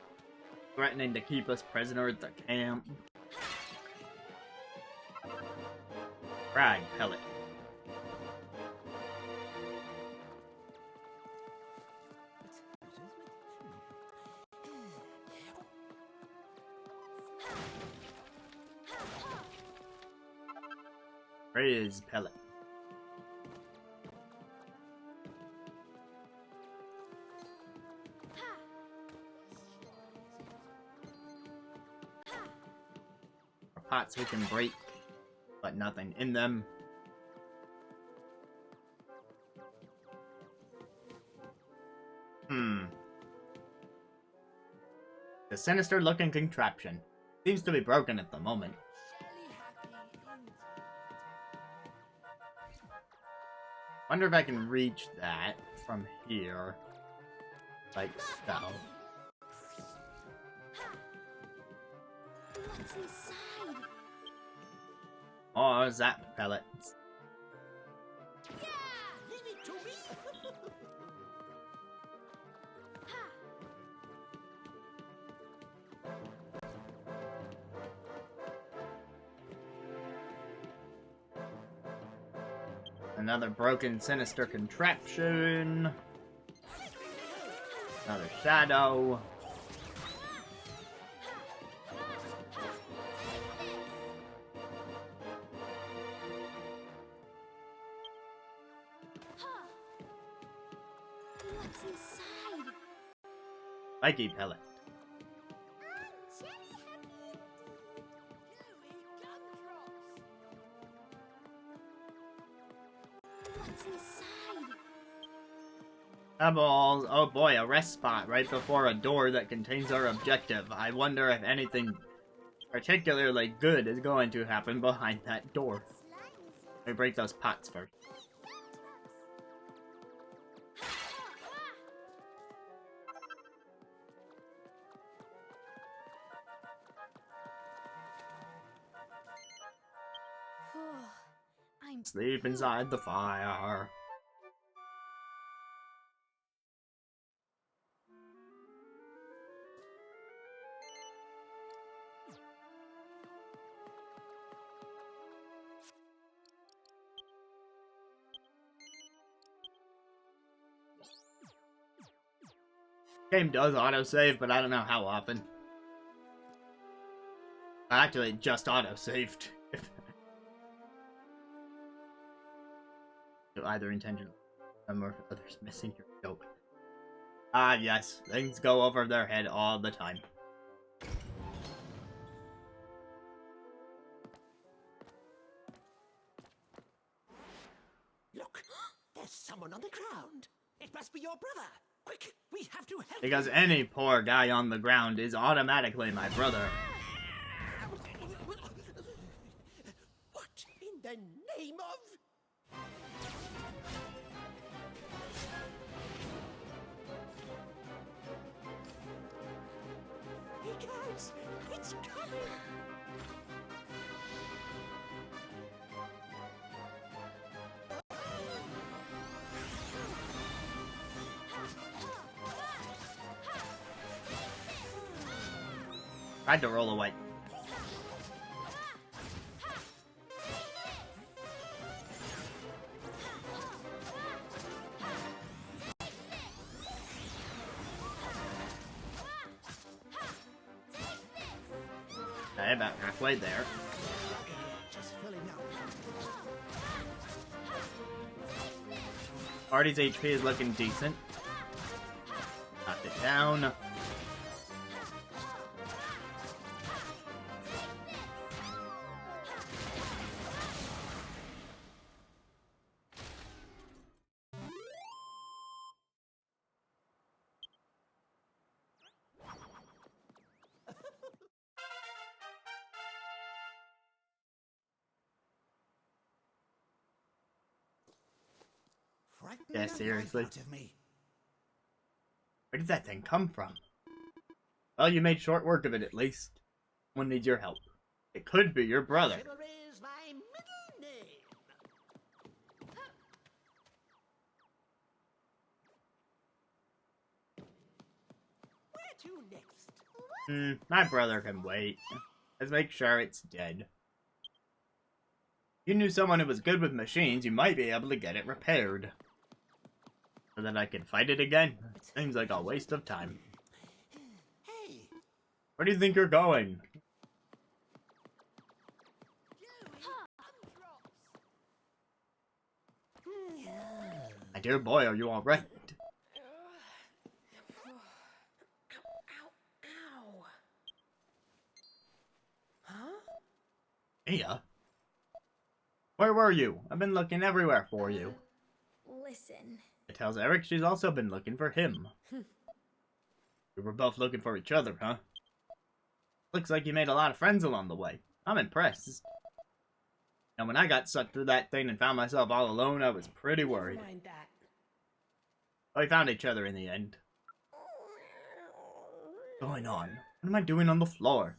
threatening to keep us prisoner at the camp. Frag pellet. Praise pellet. Pots we can break, but nothing in them. The sinister looking contraption seems to be broken at the moment. Wonder if I can reach that from here, like so. What's inside? Or zap pellets. Leave it to me. Another broken sinister contraption. Another shadow. What's inside? Spiky pellet. What's inside? Pebbles. Oh boy, a rest spot right before a door that contains our objective. I wonder if anything particularly good is going to happen behind that door. Let me break those pots first. I'm Sleep inside the fire. Game does autosave, but I don't know how often. Actually, it just autosaved. Either intentional or others missing your scope. Ah, yes, things go over their head all the time. Look, there's someone on the ground. It must be your brother. Quick, we have to help. Because any poor guy on the ground is automatically my brother. What in the name of? Guys, it's coming! Tried to roll away. Okay, about halfway there. Just filling up. Party's HP is looking decent. Knock it down. Frightening Yeah, the life seriously. out of me. Where did that thing come from? Well, you made short work of it at least. Someone needs your help. It could be your brother. Is my middle name. Where to next? My brother can wait. Let's make sure it's dead. If you knew someone who was good with machines, you might be able to get it repaired. So that I can fight it again? Seems like a waste of time. Hey, Where do you think you're going? My dear boy, are you alright? Ow. Huh? Mia? Where were you? I've been looking everywhere for you. Listen. It tells Erik she's also been looking for him. We were both looking for each other, huh? Looks like you made a lot of friends along the way. I'm impressed. Now, when I got sucked through that thing and found myself all alone, I was pretty worried. Never mind that. But we found each other in the end. What's going on? What am I doing on the floor?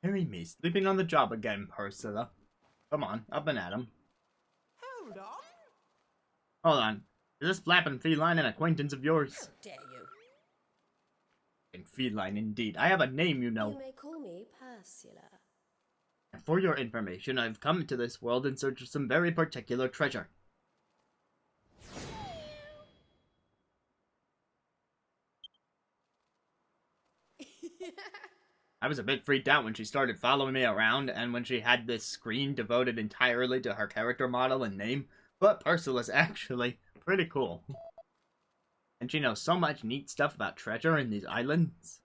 Marry me, sleeping on the job again, Priscilla. Come on, up and at him. hold on. Hold on. Is this flapping feline an acquaintance of yours? How dare you? And feline indeed. I have a name, you know. You may call me Ursula. And for your information, I've come to this world in search of some very particular treasure. I was a bit freaked out when she started following me around, and when she had this screen devoted entirely to her character model and name, but Ursula's actually pretty cool. And she knows so much neat stuff about treasure in these islands.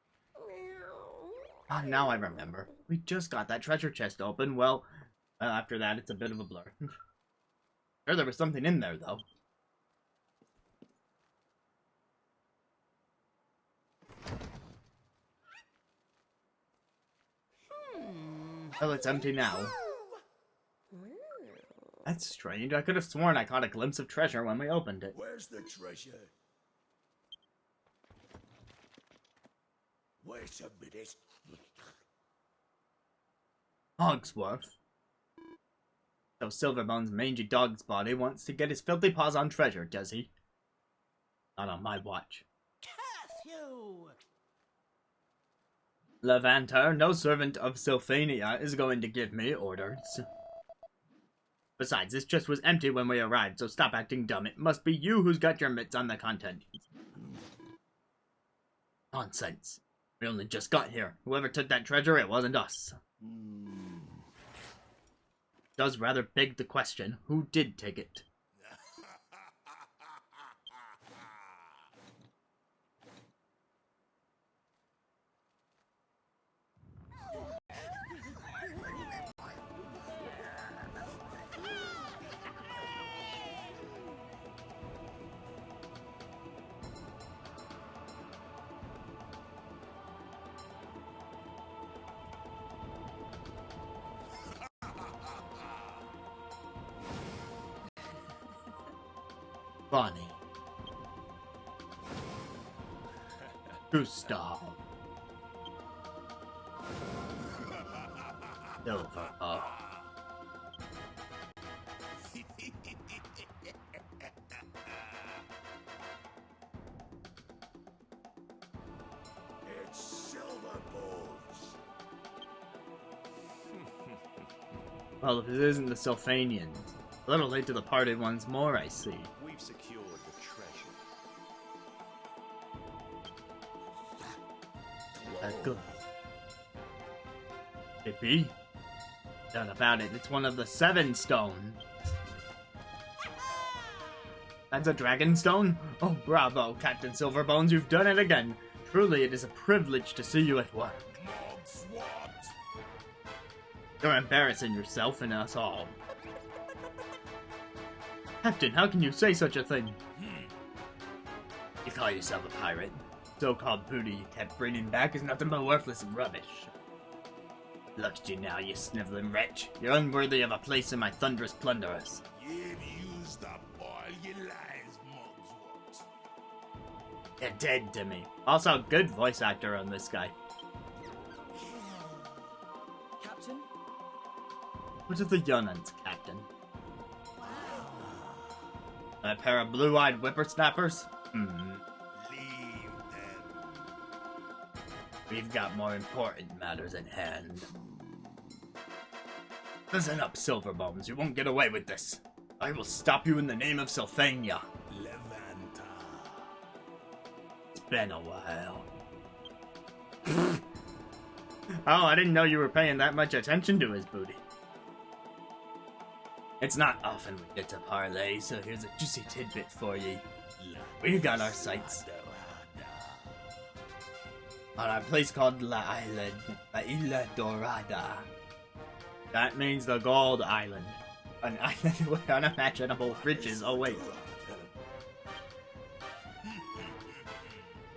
Ah, now I remember. We just got that treasure chest open. Well, after that, it's a bit of a blur. Sure, there was something in there, though. Well, it's empty now. That's strange. I could have sworn I caught a glimpse of treasure when we opened it. Where's the treasure? Wait a minute. Hogsworth. So Silverbone's mangy dog's body wants to get his filthy paws on treasure, does he? Not on my watch. Curfew! Levanter, no servant of Sylphania, is going to give me orders. Besides, this chest was empty when we arrived, so stop acting dumb. It must be you who's got your mitts on the contents. Nonsense. We only just got here. Whoever took that treasure, it wasn't us. Does rather beg the question, who did take it? Bonnie. Gustav. Silver. It's silver balls. Well, if it isn't the Sylphanians. A little late to the party once more, I see. We've secured the treasure. Good. It be? Done about it. It's one of the 7 stones. That's a dragon stone? Oh, bravo, Captain Silverbones, you've done it again. Truly, it is a privilege to see you at work. Mob swat. You're embarrassing yourself and us all. Captain, how can you say such a thing? You call yourself a pirate. So-called booty you kept bringing back is nothing but worthless rubbish. Look at you now, you sniveling wretch. You're unworthy of a place in my thunderous plunderers. You've used up all your lies, Mogswat. You're dead to me. Also, good voice actor on this guy. Captain? What are the Yunans, Captain? A pair of blue-eyed whippersnappers? Leave them. We've got more important matters at hand. Listen up, Silverbones. You won't get away with this. I will stop you in the name of Sylphania. Levanta. It's been a while. Oh, I didn't know you were paying that much attention to his booty. It's not often we get to parlay, so here's a juicy tidbit for ye. We've got our sights on a place called La Isla Dorada. That means the Gold Island. An island with unimaginable riches await.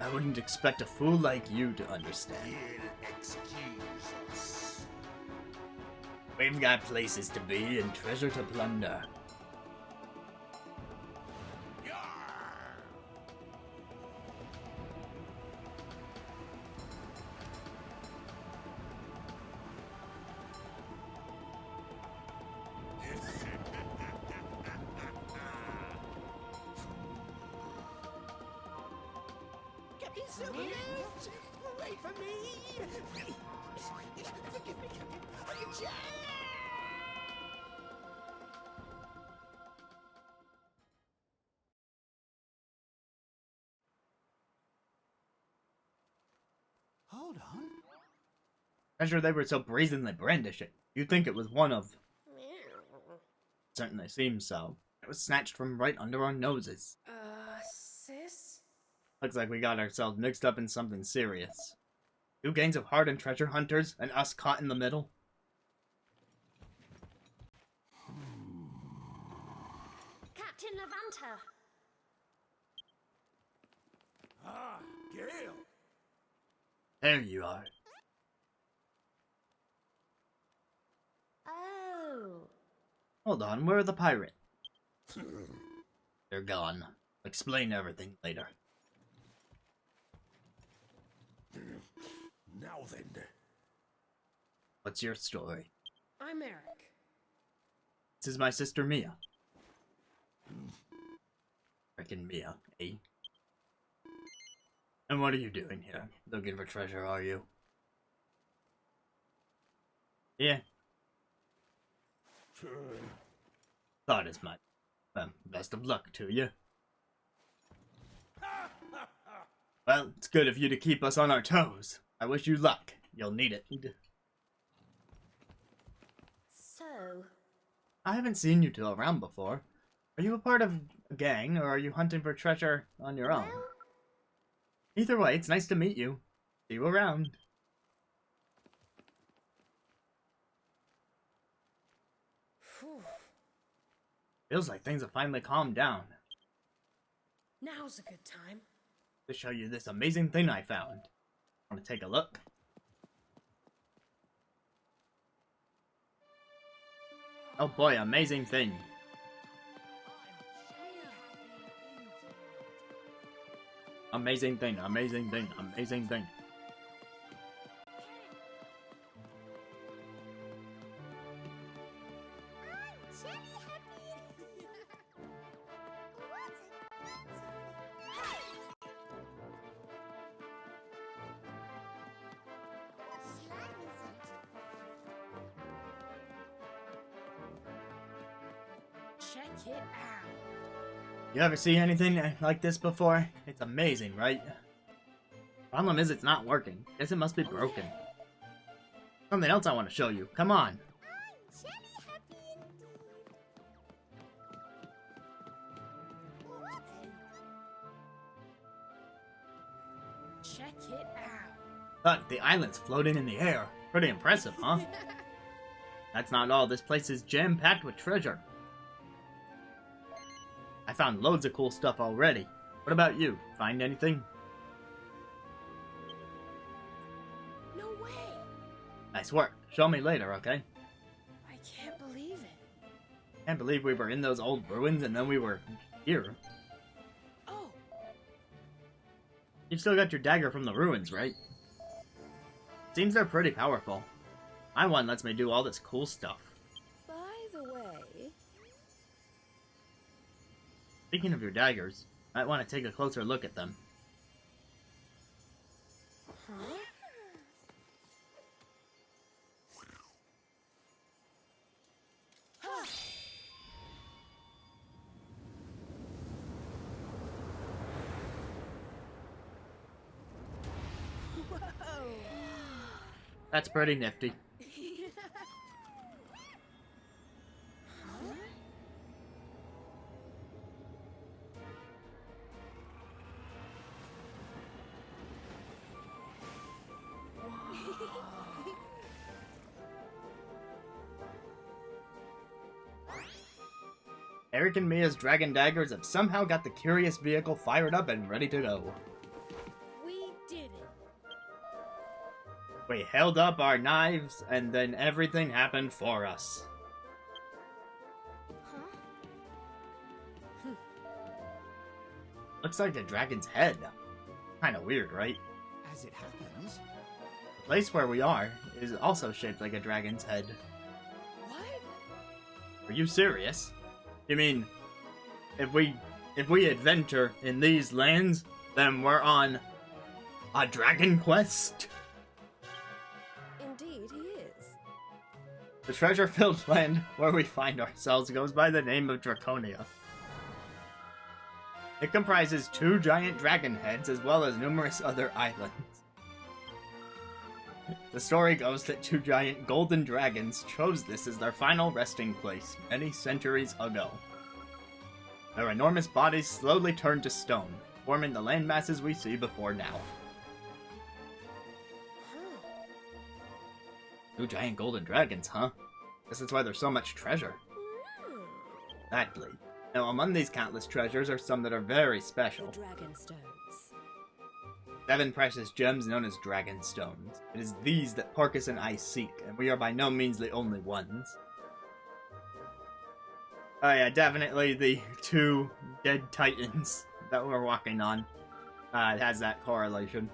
I wouldn't expect a fool like you to understand. You'll excuse us. We've got places to be and treasure to plunder. Captain Silverbones! Wait for me! Forgive me, Captain. I can jam! Hold on. Treasure they were so brazenly brandishing. You'd think it was one of... Certainly seems so. It was snatched from right under our noses. Sis? Looks like we got ourselves mixed up in something serious. 2 gangs of hardened treasure hunters, and us caught in the middle. Captain Levanta! Ah, Gale. There you are. Oh. Hold on, where are the pirates? They're gone. Explain everything later. Now then. What's your story? I'm Erik. This is my sister Mia. Frickin' Mia, eh? And what are you doing here? Looking for treasure, are you? Yeah. Thought as much. Well, best of luck to you. Well, it's good of you to keep us on our toes. I wish you luck. You'll need it. So, I haven't seen you two around before. Are you a part of a gang, or are you hunting for treasure on your own? well, Either way, it's nice to meet you. See you around. Phew. Feels like things have finally calmed down. Now's a good time. To show you this amazing thing I found. Want to take a look? Oh boy, amazing thing. Amazing thing, amazing thing, amazing thing. Check it out. You ever see anything like this before? It's amazing, right? Problem is it's not working. Guess it must be broken. Something else I want to show you. Come on. I'm jelly happy indeed. Check it out. Look, the island's floating in the air. Pretty impressive, huh? That's not all. This place is jam-packed with treasure. I found loads of cool stuff already. What about you? Find anything? No way. Nice work. Show me later, okay? I can't believe it. Can't believe we were in those old ruins and then we were here. Oh, You've still got your dagger from the ruins, right? Seems they're pretty powerful. My one lets me do all this cool stuff. By the way, Speaking of your daggers, might want to take a closer look at them. huh? Whoa. That's pretty nifty. Huh? Erik and Mia's dragon daggers have somehow got the curious vehicle fired up and ready to go. We did it. We held up our knives, and then everything happened for us. Huh? Looks like a dragon's head. Kinda weird, right? As it happens, The place where we are is also shaped like a dragon's head. What? Are you serious? You mean, if we adventure in these lands, then we're on a dragon quest? indeed he is. The treasure-filled land where we find ourselves goes by the name of Draconia. It comprises 2 giant dragon heads as well as numerous other islands. The story goes that 2 giant golden dragons chose this as their final resting place many centuries ago. Their enormous bodies slowly turned to stone, forming the landmasses we see before now. Huh? 2 giant golden dragons, huh? Guess that's why there's so much treasure. Hmm. Exactly. Now, among these countless treasures are some that are very special. Dragon stones. 7 precious gems known as dragon stones. It is these that Parkus and I seek, and we are by no means the only ones. Oh yeah, definitely the 2 dead titans that we're walking on. It has that correlation.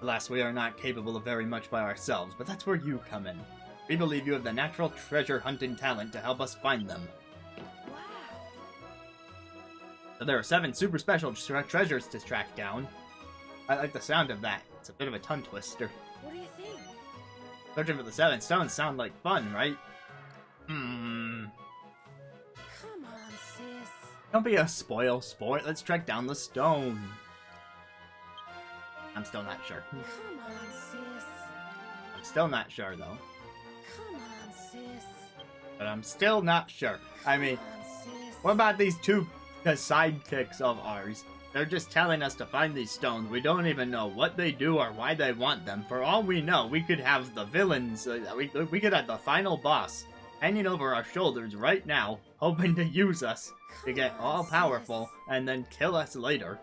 Alas, we are not capable of very much by ourselves, but that's where you come in. We believe you have the natural treasure hunting talent to help us find them. Wow. So there are 7 super special treasures to track down. I like the sound of that. It's a bit of a tongue twister. What do you think? Searching for the 7 stones sound like fun, right? Come on, sis. Don't be a spoil sport. Let's track down the stone. I'm still not sure. Come on, sis. I'm still not sure, though. Come on, sis. But I'm still not sure. I mean, Come on, sis. what about these 2 sidekicks of ours? They're just telling us to find these stones. We don't even know what they do or why they want them. For all we know, we could have the villains, we could have the final boss hanging over our shoulders right now, hoping to use us to get all powerful and then kill us later.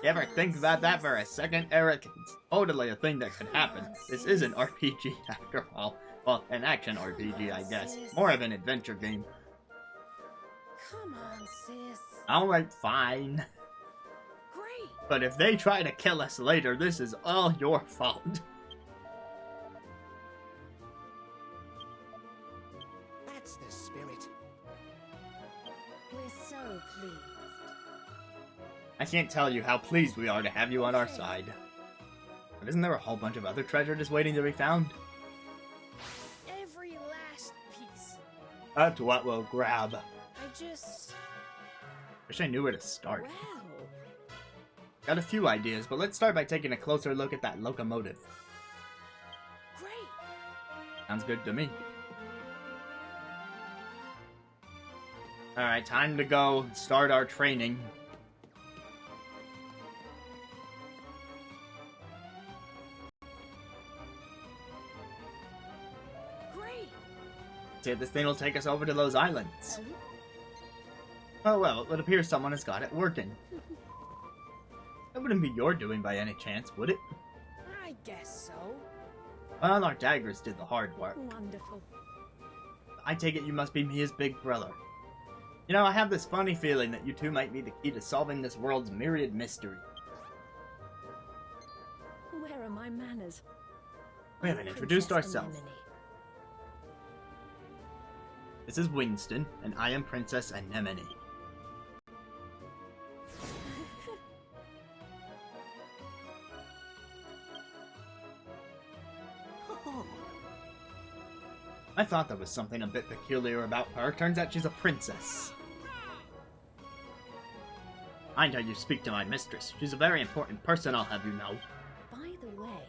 You ever think about that for a second, Erik? It's totally a thing that could happen. This is an RPG after all. Well, an action RPG, I guess. More of an adventure game. Come on, sis. Alright, fine. Great. But if they try to kill us later, this is all your fault. that's the spirit. We're so pleased. I can't tell you how pleased we are to have you on our side. But isn't there a whole bunch of other treasure just waiting to be found? Every last piece. That's what we'll grab. I just... Wish I knew where to start. Wow. Got a few ideas, but let's start by taking a closer look at that locomotive. Great. Sounds good to me. Alright, time to go start our training. Great. See if this thing will take us over to those islands. Oh well, it appears someone has got it working. That wouldn't be your doing by any chance, would it? I guess so. Well, our daggers did the hard work. Wonderful. I take it you must be Mia's big brother. You know, I have this funny feeling that you two might be the key to solving this world's myriad mystery. Where are my manners? We haven't introduced Princess ourselves. Anemone. This is Winston, and I am Princess Anemone. I thought there was something a bit peculiar about her. Turns out she's a princess. Mind how you speak to my mistress. She's a very important person, I'll have you know. By the way,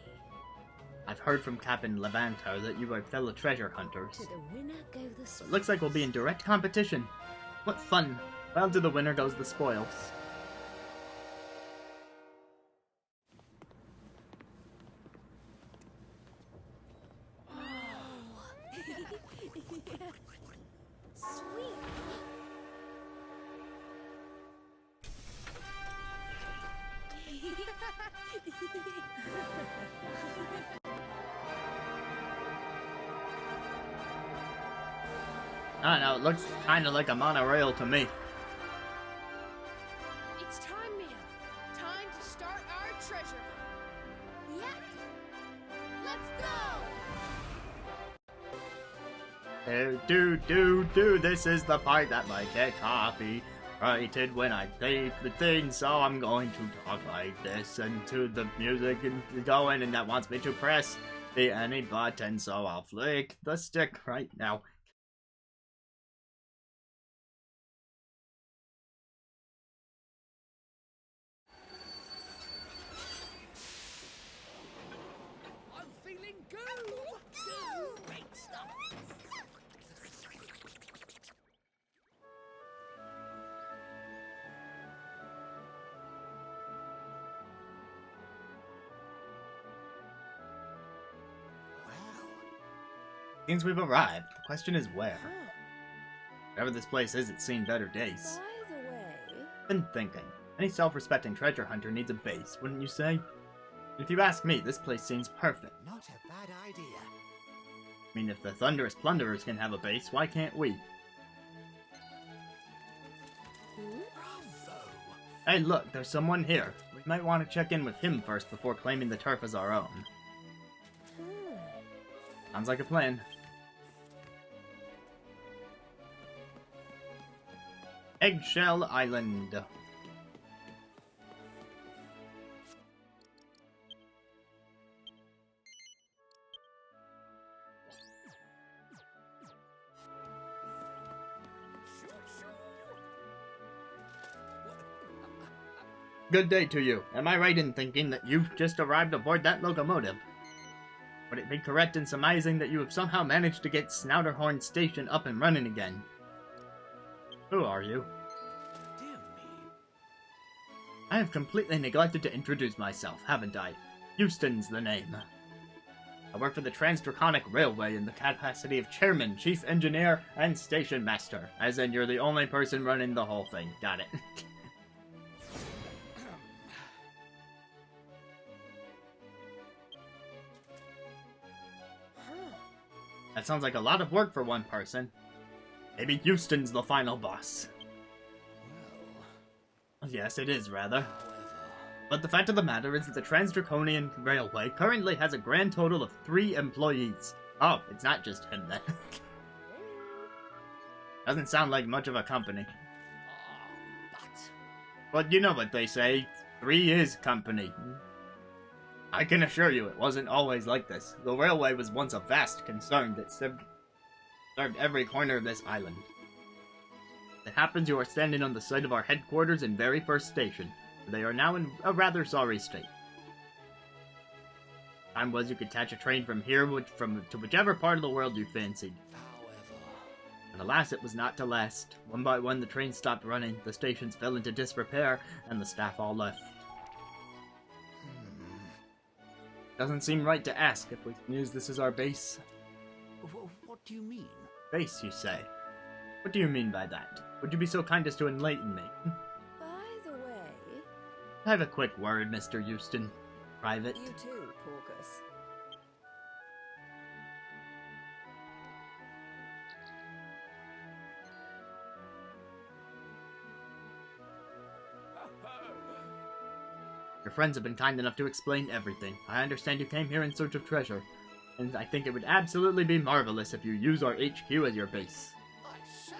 I've heard from Captain Levanter that you are fellow treasure hunters. to the winner go the So spoils. it looks like we'll be in direct competition. What fun. Well, to the winner goes the spoils. Sweet. I don't know, it looks kinda like a monorail to me. It's time, Mia. Time to start our treasure. Yeah. Let's go. This is the part that might get copyrighted when I say the thing, so I'm going to talk like this into the music and going, and that wants me to press the any button, so I'll flick the stick right now. I'm feeling good. Great stuff. Wow. Seems we've arrived. The question is where? Huh. Wherever this place is, it's seen better days. By the way, Been thinking. Any self-respecting treasure hunter needs a base, wouldn't you say? If you ask me, this place seems perfect. Not a bad idea. I mean, if the Thunderous Plunderers can have a base, why can't we? Bravo. Hey, look, there's someone here. We might want to check in with him first before claiming the turf as our own. Sounds like a plan. Eggshell Island. Good day to you. Am I right in thinking that you've just arrived aboard that locomotive? Would it be correct in surmising that you have somehow managed to get Snouterhorn Station up and running again? Who are you? Dear me. I have completely neglected to introduce myself, haven't I? Houston's the name. I work for the Trans-Draconic Railway in the capacity of chairman, chief engineer, and station master. As in, you're the only person running the whole thing. Got it. That sounds like a lot of work for one person. Maybe Houston's the final boss. Yes, it is, rather. But the fact of the matter is that the Trans-Draconian Railway currently has a grand total of 3 employees. Oh, it's not just him then. Doesn't sound like much of a company. But you know what they say, 3 is company. I can assure you it wasn't always like this. The railway was once a vast concern that Served every corner of this island. It happens you are standing on the site of our headquarters and very first station. They are now in a rather sorry state. Time was you could catch a train from here to whichever part of the world you fancied. And alas, it was not to last. One by one, the trains stopped running, the stations fell into disrepair, and the staff all left. Doesn't seem right to ask if we can use this as our base. What do you mean? Base, you say? What do you mean by that? Would you be so kind as to enlighten me? By the way... I have a quick word, Mr. Houston. Private. You too, Porcus. Your friends have been kind enough to explain everything. I understand you came here in search of treasure, and I think it would absolutely be marvelous if you use our HQ as your base. I say.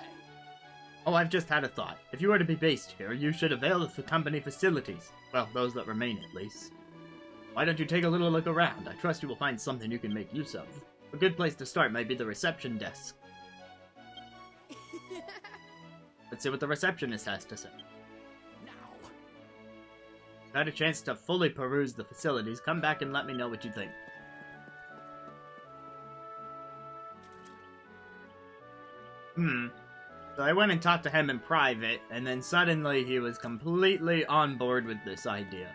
Oh, I've just had a thought. If you were to be based here, you should avail of the company facilities. Well, those that remain at least. Why don't you take a little look around? I trust you will find something you can make use of. A good place to start might be the reception desk. Let's see what the receptionist has to say. If you had a chance to fully peruse the facilities, come back and let me know what you think. So I went and talked to him in private, and then suddenly he was completely on board with this idea.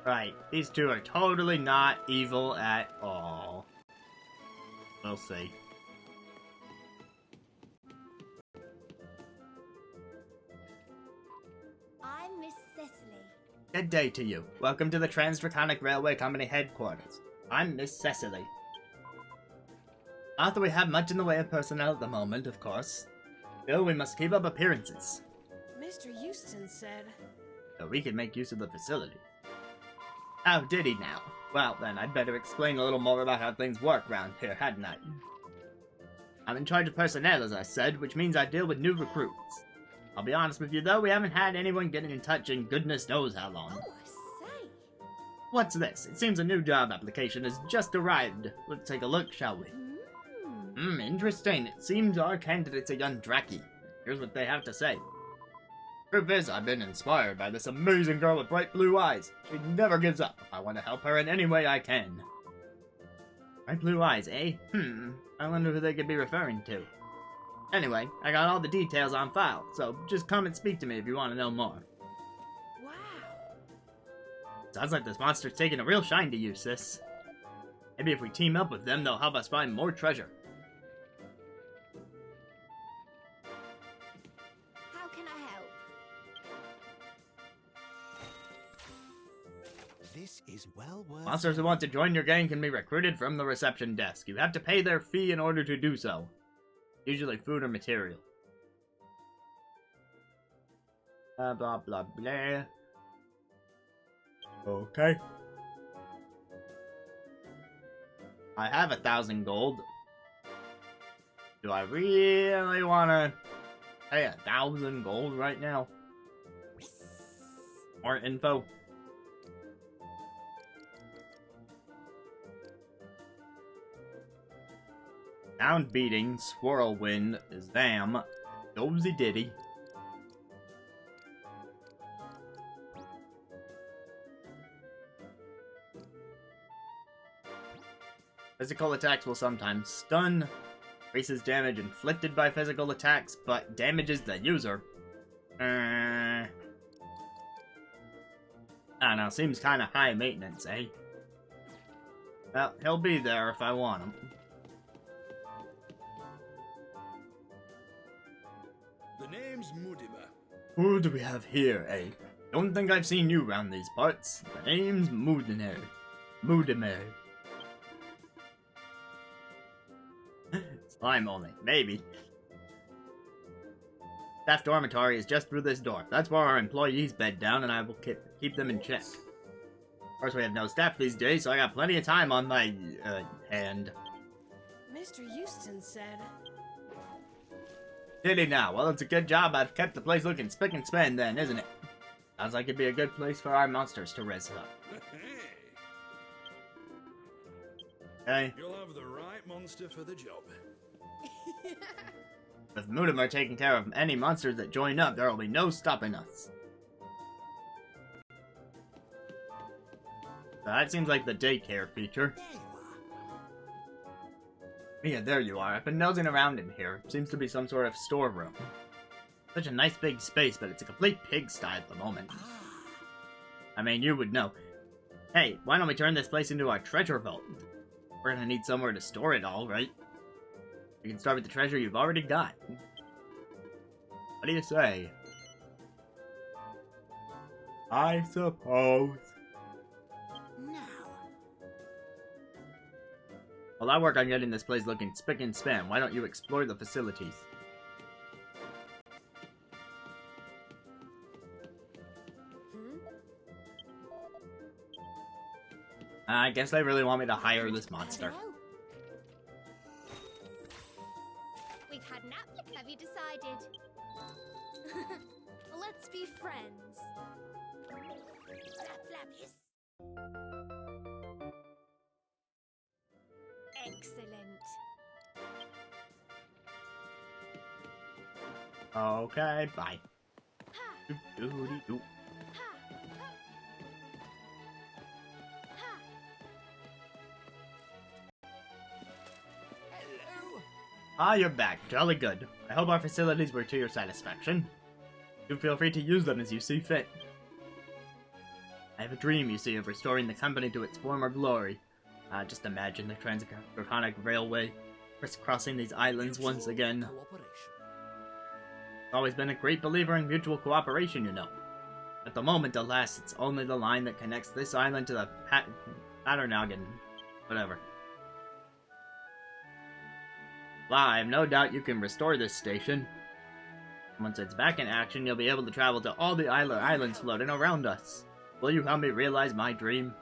Right, these two are totally not evil at all. We'll see. I'm Miss Cecily. Good day to you. Welcome to the Trans-Draconic Railway Company headquarters. I'm Miss Cecily. Not that we have much in the way of personnel at the moment, of course. Still, we must keep up appearances, Mr. Houston said... so we can make use of the facility. Oh, did he now? Well, then, I'd better explain a little more about how things work round here, hadn't I? I'm in charge of personnel, as I said, which means I deal with new recruits. I'll be honest with you, though, we haven't had anyone getting in touch in goodness knows how long. Oh, I say. What's this? It seems a new job application has just arrived. Let's take a look, shall we? Interesting. It seems our candidate's a young Draki. Here's what they have to say. Truth is, I've been inspired by this amazing girl with bright blue eyes. She never gives up. I want to help her in any way I can. Bright blue eyes, eh? I wonder who they could be referring to. Anyway, I got all the details on file, so just come and speak to me if you want to know more. Wow. Sounds like this monster's taking a real shine to you, sis. Maybe if we team up with them, they'll help us find more treasure. How can I help? This is well worth... Monsters who want to join your gang can be recruited from the reception desk. You have to pay their fee in order to do so. Usually food or material. Blah, blah, blah, blah. Okay. I have 1,000 gold. Do I really want to pay 1,000 gold right now? More info. Sound beating, swirlwind, zam, dozy diddy. Physical attacks will sometimes stun, increases damage inflicted by physical attacks, but damages the user. I don't know, seems kinda high maintenance, eh? Well, he'll be there if I want him. The name's Mudima. Who do we have here, eh? Don't think I've seen you round these parts. The name's Mudimer. Mudimer. Slime only. Maybe. Staff dormitory is just through this door. That's where our employees bed down, and I will keep them in check. Of course, we have no staff these days, so I got plenty of time on my, hand. Mr. Houston said... Did he now? Well, it's a good job I've kept the place looking spick and span then, isn't it? Sounds like it'd be a good place for our monsters to rest up. Okay? You'll have the right monster for the job. With Mutimer taking care of any monsters that join up, there will be no stopping us. So that seems like the daycare feature. There you are. Yeah, there you are. I've been nosing around in here. Seems to be some sort of storeroom. Such a nice big space, but it's a complete pigsty at the moment. I mean, you would know. Hey, why don't we turn this place into our treasure vault? We're gonna need somewhere to store it all, right? You can start with the treasure you've already got. What do you say? I suppose. Now, While I work on getting this place looking spick and span, why don't you explore the facilities? I guess they really want me to hire this monster. Hello. We've had an applicant. Have you decided? Let's be friends. Flap, flap, yes. Excellent. Okay, bye. Ha! Doo-doo-dee-doo. Ha! Ha! hello. Ah, you're back. Jolly good. I hope our facilities were to your satisfaction. Do feel free to use them as you see fit. I have a dream, you see, of restoring the company to its former glory. Just imagine the Draconic Railway crisscrossing these islands once again. Cooperation. I've always been a great believer in mutual cooperation, you know. At the moment, alas, it's only the line that connects this island to the Paternogan. Whatever. Well, I have no doubt you can restore this station. Once it's back in action, you'll be able to travel to all the islands floating around us. Will you help me realize my dream?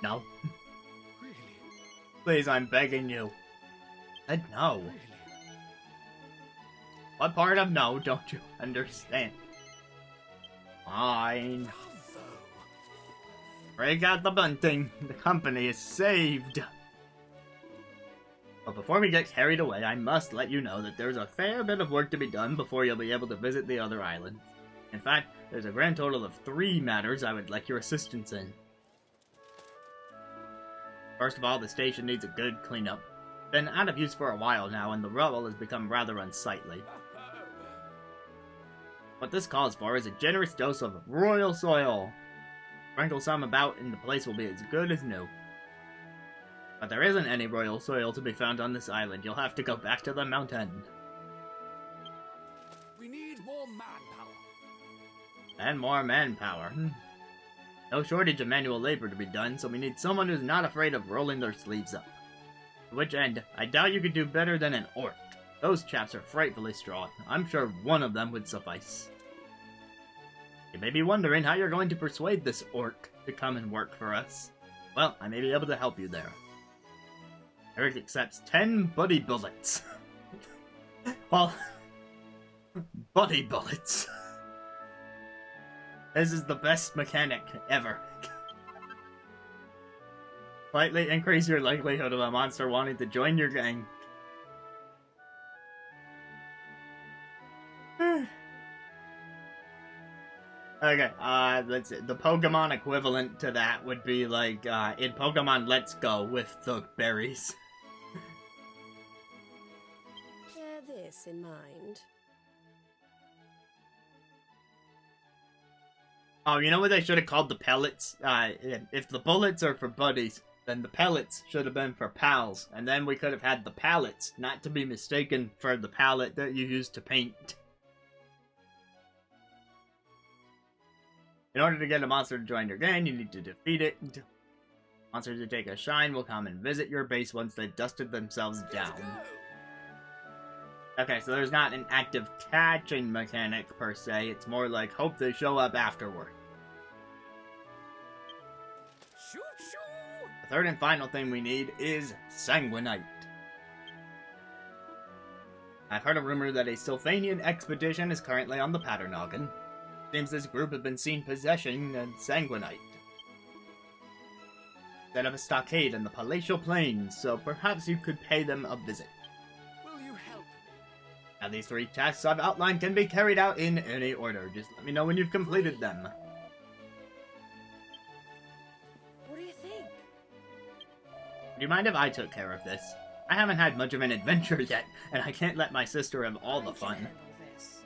No. Really? Please, I'm begging you. Said no. Really? What part of no don't you understand? Fine. Bravo. Break out the bunting. The company is saved. But before we get carried away, I must let you know that there's a fair bit of work to be done before you'll be able to visit the other islands. In fact, there's a grand total of 3 matters I would like your assistance in. First of all, the station needs a good cleanup. Been out of use for a while now, and the rubble has become rather unsightly. What this calls for is a generous dose of royal soil. Sprinkle some about and the place will be as good as new. But there isn't any royal soil to be found on this island. You'll have to go back to the mountain. We need more manpower. And more manpower. No shortage of manual labor to be done, so we need someone who's not afraid of rolling their sleeves up. To which end, I doubt you could do better than an orc. Those chaps are frightfully strong. I'm sure one of them would suffice. You may be wondering how you're going to persuade this orc to come and work for us. Well, I may be able to help you there. Erik accepts 10 buddy bullets. Well, buddy bullets. This is the best mechanic ever. Slightly increase your likelihood of a monster wanting to join your gang. Okay, let's see. The Pokemon equivalent to that would be like, in Pokemon Let's Go with the berries. Bear this in mind. Oh, you know what they should have called the pellets? If the bullets are for buddies, then the pellets should have been for pals. And then we could have had the pallets, not to be mistaken for the palette that you use to paint. In order to get a monster to join your gang, you need to defeat it. Monsters who take a shine will come and visit your base once they've dusted themselves down. Okay, so there's not an active catching mechanic per se, it's more like hope they show up afterward. Shoot, shoot. The third and final thing we need is Sanguinite. I've heard a rumor that a Sylvanian expedition is currently on the Paternogan. Seems this group have been seen possessing Sanguinite. Set up a stockade in the palatial plains, so perhaps you could pay them a visit. Will you help me? Now these 3 tasks I've outlined can be carried out in any order. Just let me know when you've completed them. What do you think? Do you mind if I took care of this? I haven't had much of an adventure yet, and I can't let my sister have all the I can fun. handle this.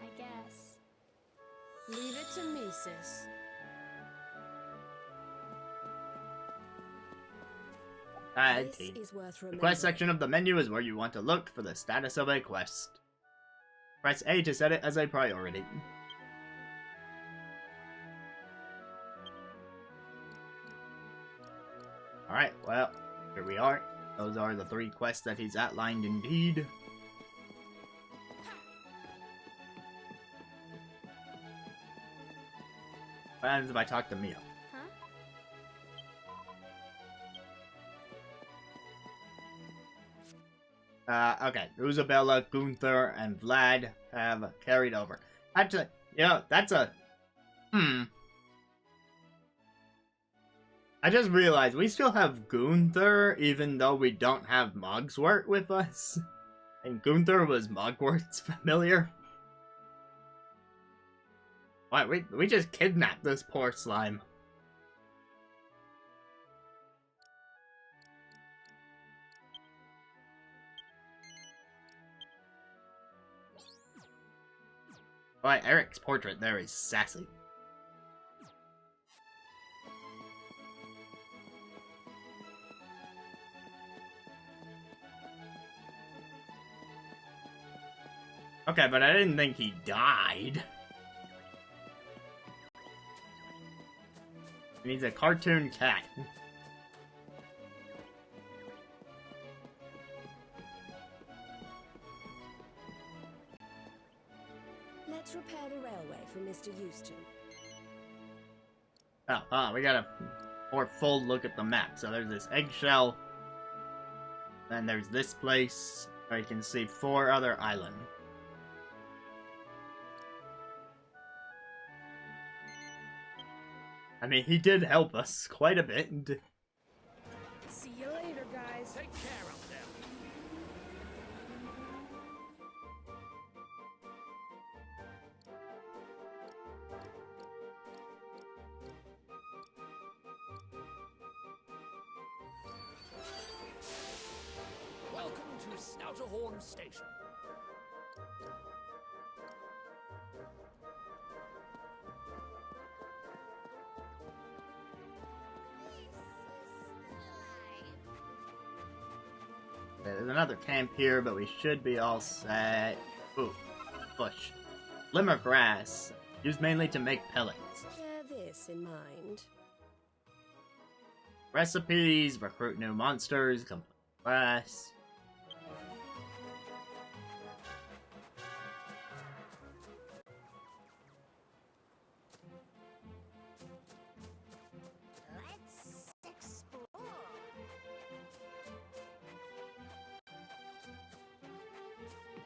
I guess. Leave it to me, sis. This Team. is worth The remembering. quest section of the menu is where you want to look for the status of a quest. Press A to set it as a priority. Alright, well, here we are. Those are the 3 quests that he's outlined indeed. What happens if I talk to Mia? Okay. Oozabella, Gunther, and Vlad have carried over. Actually, that's a... I just realized we still have Gunther, even though we don't have Mogswort with us. And Gunther was Mogwart's familiar. What, we just kidnapped this poor slime. Boy, Erik's portrait there is sassy. Okay, but I didn't think he died. He needs a cartoon cat. Let's repair the railway for Mr. Houston. Oh, we got a more full look at the map. So there's this eggshell. Then there's this place where you can see 4 other islands. I mean, he did help us quite a bit. See you later, guys. Take care of them. Welcome to Snouterhorn Station. There's another camp here, but we should be all set. Ooh, bush. Limmer grass, used mainly to make pellets. Bear this in mind. Recipes, recruit new monsters, complete quests. Let's explore.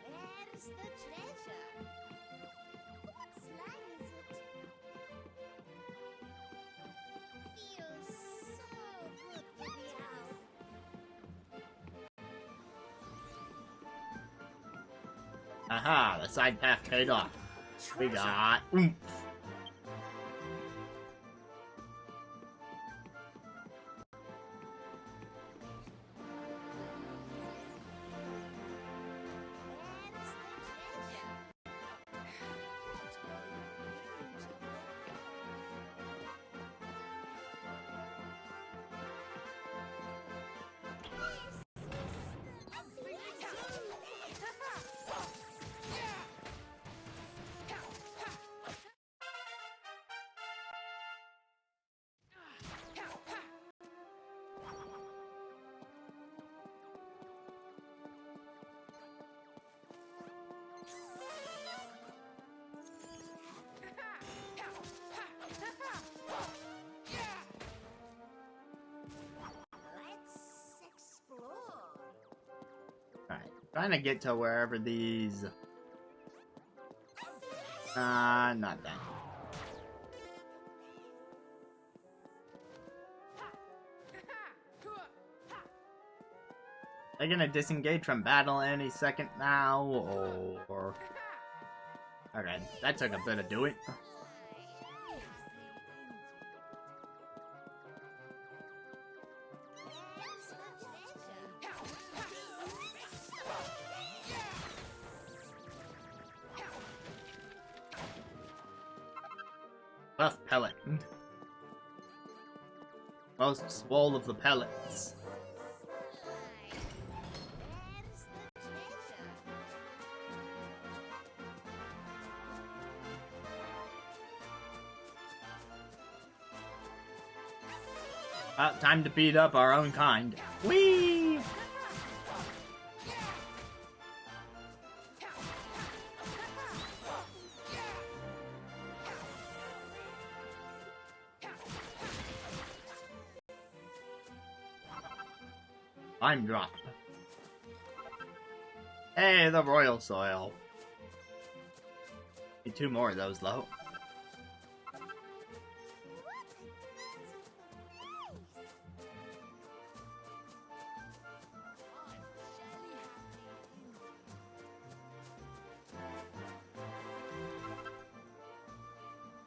Where's the treasure? What slang is it? Feels so good to be out. Aha, the side path paid off. We got oomph. Where's the treasure? Let's explore. Alright, trying to get to wherever these... not that. They're gonna disengage from battle any second now, or... Okay, that took a bit of doing. Buff pellet. Most swole of the pellets. Time to beat up our own kind. Whee! I'm dropped. Hey, the royal soil. Need 2 more of those, though.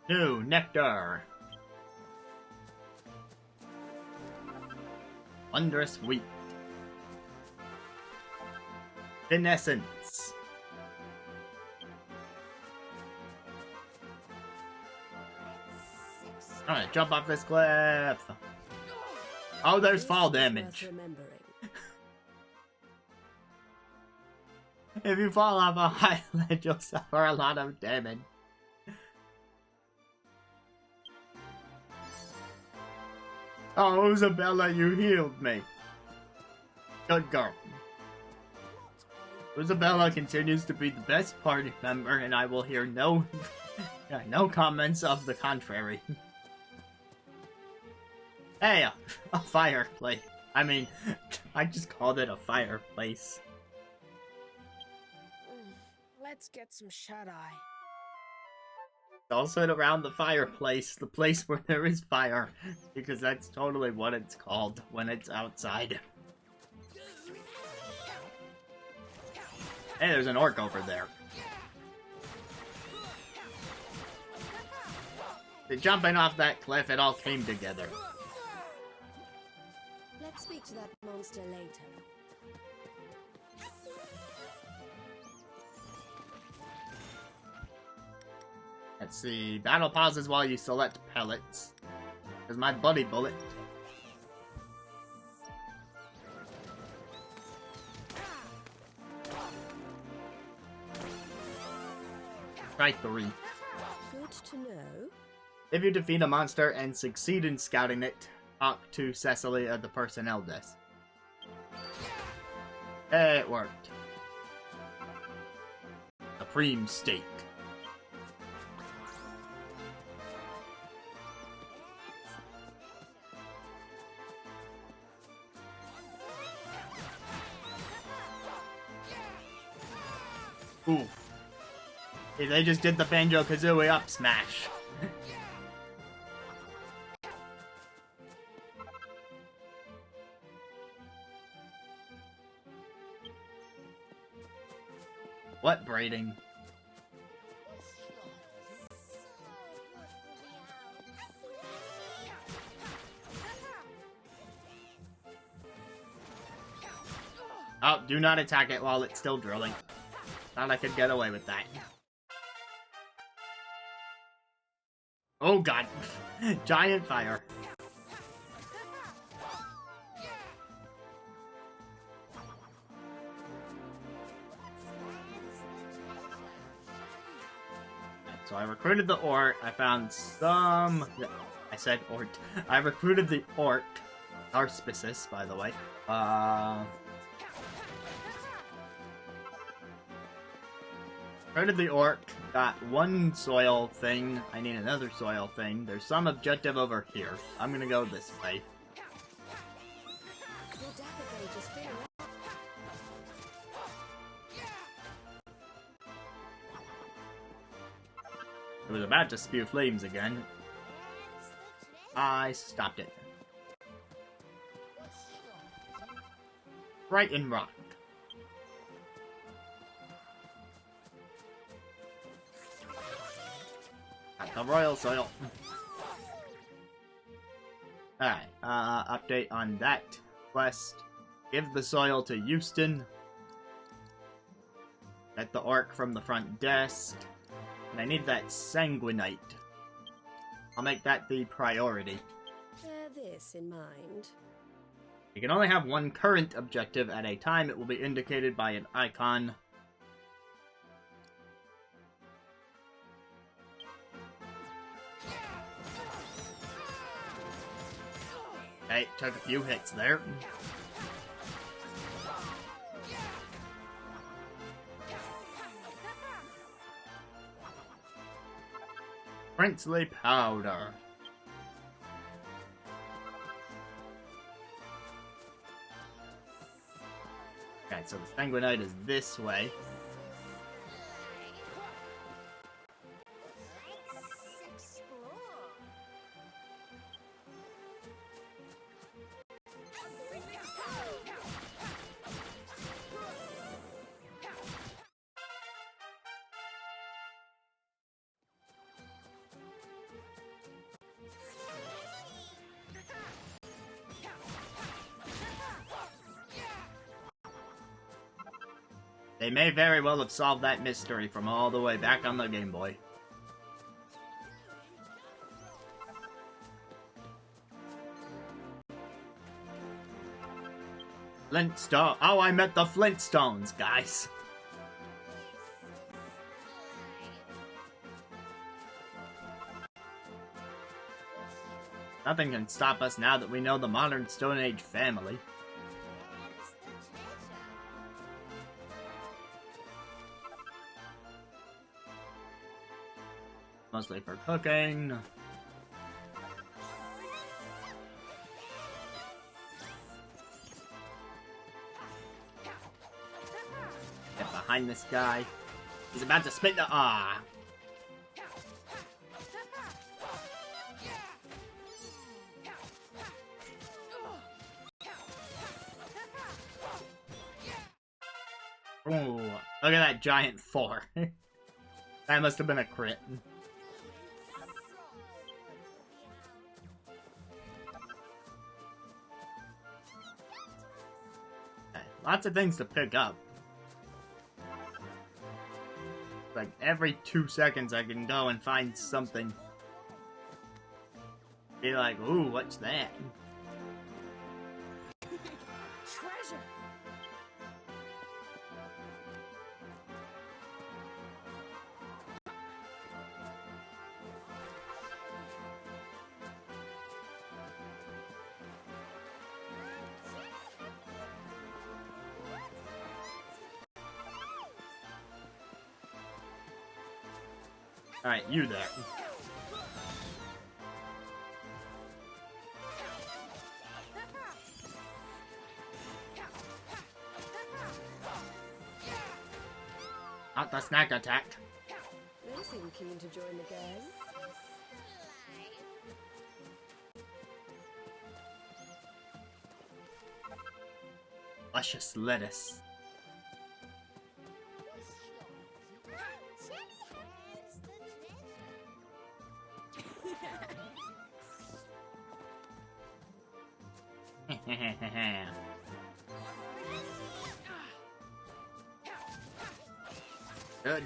New nectar. Wondrous wheat. Finessence. I'm gonna jump off this cliff. Oh, there's fall damage. If you fall off a high ledge, you'll suffer a lot of damage. Oh, Oozabella, you healed me. Good girl. Oozabella continues to be the best party member, and I will hear no comments of the contrary. Hey, a fireplace. I mean, I just called it a fireplace. Let's get some shut-eye. I'll sit around the fireplace, the place where there is fire, because that's totally what it's called when it's outside. Hey, there's an orc over there. Jumping off that cliff, it all came together. Let's speak to that monster later. Let's see. Battle pauses while you select pellets. There's my buddy bullet. Try 3. Good to know. If you defeat a monster and succeed in scouting it, talk to Cecily at the personnel desk. Hey, it worked. Supreme Steak. Oof. Hey, they just did the Banjo-Kazooie up smash. What braiding? Oh, do not attack it while it's still drilling. Thought I could get away with that. Oh god. Giant fire. So I recruited the orc. I found some... I said orc. I recruited the orc. Arspicis, by the way. Recruited the orc. Got 1 soil thing. I need another soil thing. There's some objective over here. I'm gonna go this way. It was about to spew flames again. I stopped it. Brighton Rock. At the royal soil. Alright, update on that quest. Give the soil to Houston. Get the orc from the front desk. And I need that sanguinite. I'll make that the priority. Bear this in mind. You can only have one current objective at a time. It will be indicated by an icon. Okay, took a few hits there. Princely powder. Okay, so the sanguinite is this way. They may very well have solved that mystery from all the way back on the Game Boy. Flintstone. Oh, I met the Flintstones, guys. Nothing can stop us now that we know the modern Stone Age family. Mostly for cooking. Get behind this guy. He's about to spit the Ooh, look at that giant 4. That must have been a crit. Lots of things to pick up. Like, every 2 seconds I can go and find something. Be like, ooh, what's that? Treasure. Alright, you there. Not the snack attack. They seem keen to join the gang. Luscious lettuce.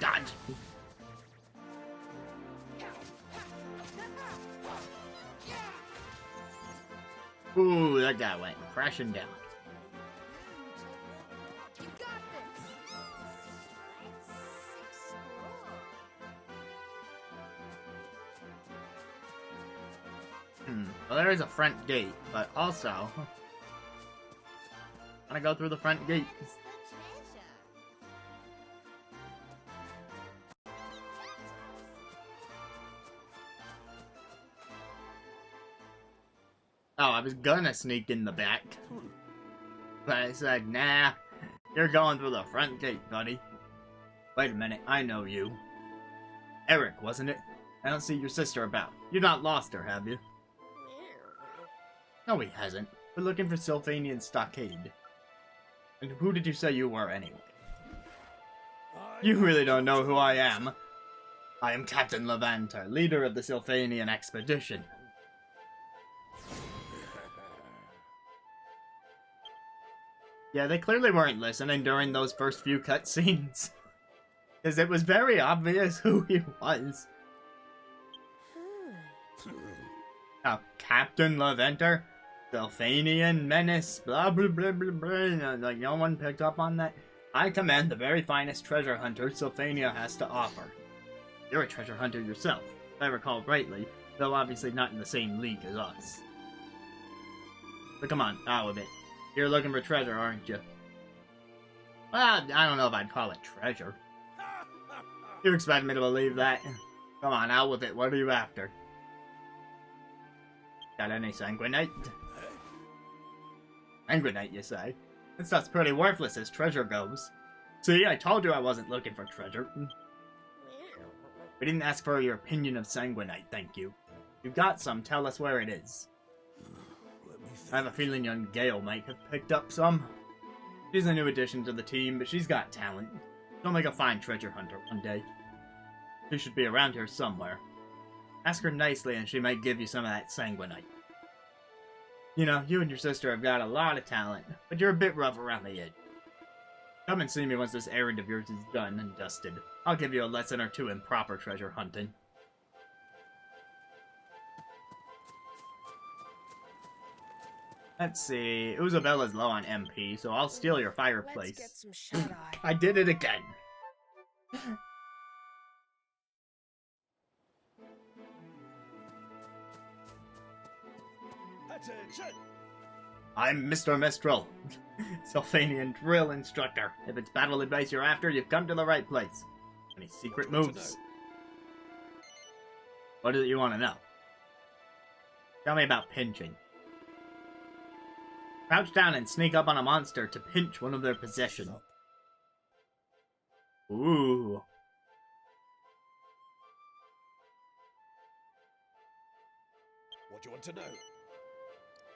Dodge! Ooh, that guy went crashing down. You got this. Well, there is a front gate, but also... I'm gonna go through the front gate. Oh, I was gonna sneak in the back. But I said, nah, you're going through the front gate, buddy. Wait a minute, I know you. Erik, wasn't it? I don't see your sister about. You've not lost her, have you? No, he hasn't. We're looking for Sylvanian Stockade. And who did you say you were anyway? You really don't know who I am. I am Captain Levanter, leader of the Sylphanian expedition. Yeah, they clearly weren't listening during those first few cutscenes. Because it was very obvious who he was. Now, Captain Levanter, Sylphanian menace, blah blah blah blah blah. Like, no one picked up on that. I command the very finest treasure hunter Sylphania has to offer. You're a treasure hunter yourself, if I recall rightly, though obviously not in the same league as us. But come on, out with it. You're looking for treasure, aren't you? Well, I don't know if I'd call it treasure. You expect me to believe that? Come on, out with it. What are you after? Got any sanguinite? Sanguinite, you say? That stuff's pretty worthless as treasure goes. See, I told you I wasn't looking for treasure. We didn't ask for your opinion of sanguinite, thank you. If you've got some, tell us where it is. I have a feeling young Gale might have picked up some. She's a new addition to the team, but she's got talent. She'll make a fine treasure hunter one day. She should be around here somewhere. Ask her nicely and she might give you some of that sanguinite. You know, you and your sister have got a lot of talent, but you're a bit rough around the edge. Come and see me once this errand of yours is done and dusted. I'll give you a lesson or two in proper treasure hunting. Let's see, Oozabella's low on MP, so I'll steal your fireplace. Let's get some shut-eye. I did it again. Attention! I'm Mr. Mistral, Sylphanian drill instructor. If it's battle advice you're after, you've come to the right place. Any secret moves? What is it you want to know? Tell me about pinching. Crouch down and sneak up on a monster to pinch one of their possessions. Ooh. What do you want to know?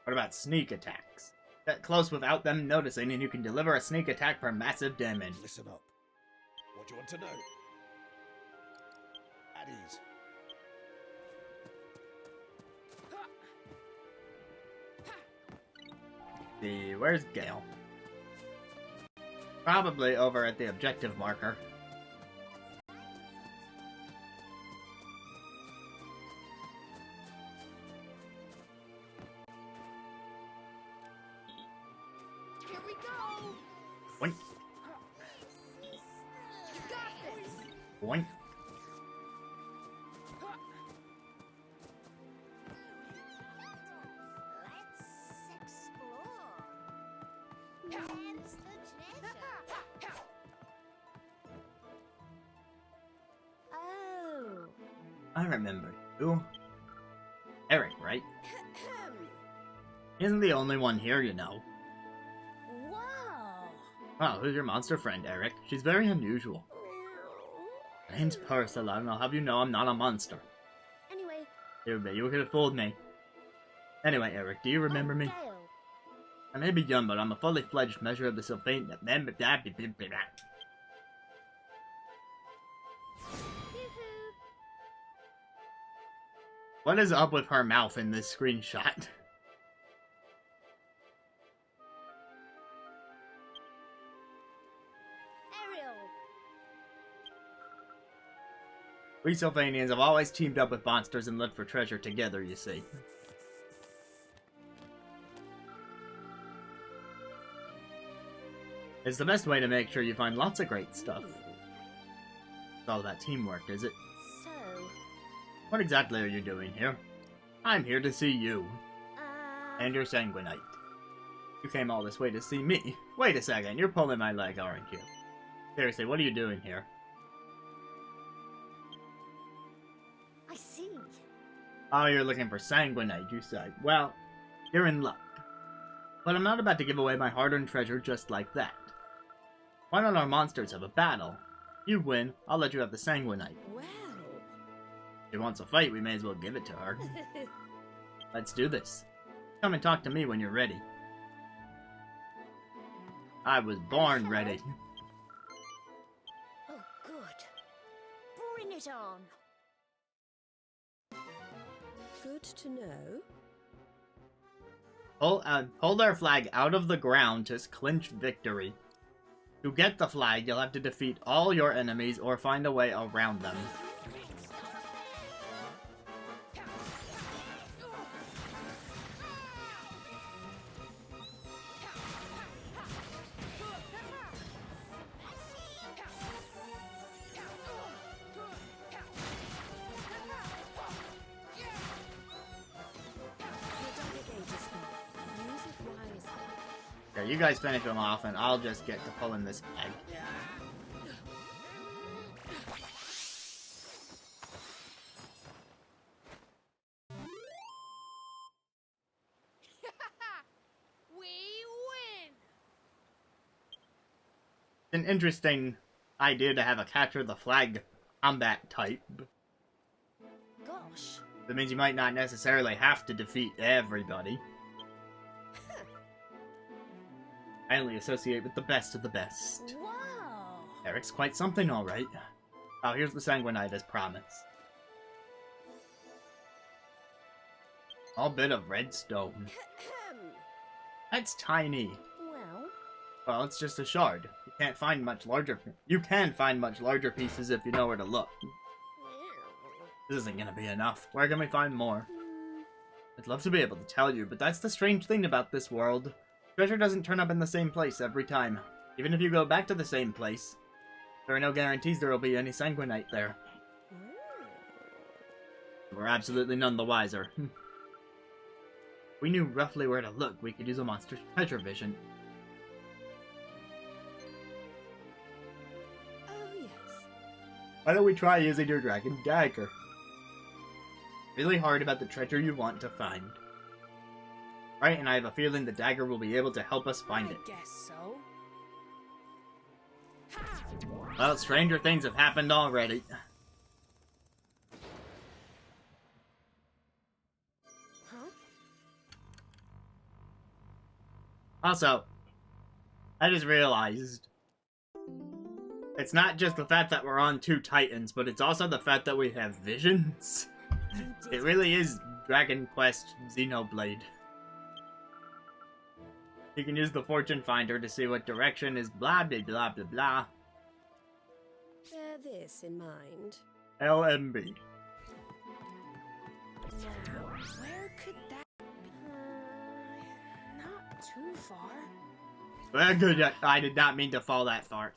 What about sneak attacks? Get close without them noticing and you can deliver a sneak attack for massive damage. Listen up. What do you want to know? At ease. See, where's Gale? Probably over at the objective marker. Here we go! Boink, You got this! boink. I remember you. Erik, right? He isn't the only one here, you know. Wow! Well, who's your monster friend, Erik? She's very unusual. My name's Ursula, and I'll have you know I'm not a monster. Anyway, You could have fooled me. Anyway, Erik, do you remember me? Gale. I may be young, but I'm a fully fledged measure of the Sylphanian. What is up with her mouth in this screenshot? Ariel. We Sylphanians have always teamed up with monsters and looked for treasure together, you see. It's the best way to make sure you find lots of great stuff. It's all about teamwork, is it? So, What exactly are you doing here? I'm here to see you. And your sanguinite. You came all this way to see me. Wait a second, you're pulling my leg, aren't you? Seriously, what are you doing here? I see. Oh, you're looking for sanguinite, you say. Well, you're in luck. But I'm not about to give away my hard-earned treasure just like that. Why don't our monsters have a battle? You win, I'll let you have the sanguinite. Well. If she wants a fight, we may as well give it to her. Let's do this. Come and talk to me when you're ready. I was born ready. Oh, good. Bring it on. Good to know. Pull their flag out of the ground to clinch victory. To get the flag, you'll have to defeat all your enemies or find a way around them. Okay, you guys finish them off and I'll just get to pulling this flag. We win! It's an interesting idea to have a capture the flag combat type. Gosh. That means you might not necessarily have to defeat everybody. I only associate with the best of the best. Wow. Erik's quite something, alright. Oh, here's the Sanguinite as promised. All bit of redstone. That's tiny. Well, Well, it's just a shard. You can't find much larger. You can find much larger pieces if you know where to look. This isn't gonna be enough. Where can we find more? I'd love to be able to tell you, but that's the strange thing about this world. Treasure doesn't turn up in the same place every time. Even if you go back to the same place, there are no guarantees there will be any Sanguinite there. We're absolutely none the wiser. If we knew roughly where to look, we could use a monster's treasure vision. Oh, yes. Why don't we try using your dragon dagger? Really hard about the treasure you want to find. Right, and I have a feeling the dagger will be able to help us find it. I guess so. Well, stranger things have happened already. Huh? Also, I just realized it's not just the fact that we're on 2 Titans, but it's also the fact that we have visions. It really is Dragon Quest Xenoblade. You can use the fortune finder to see what direction is blah blah blah blah blah. Bear this in mind. LMB. Now, where could that be? Not too far. Well, good. I did not mean to fall that far.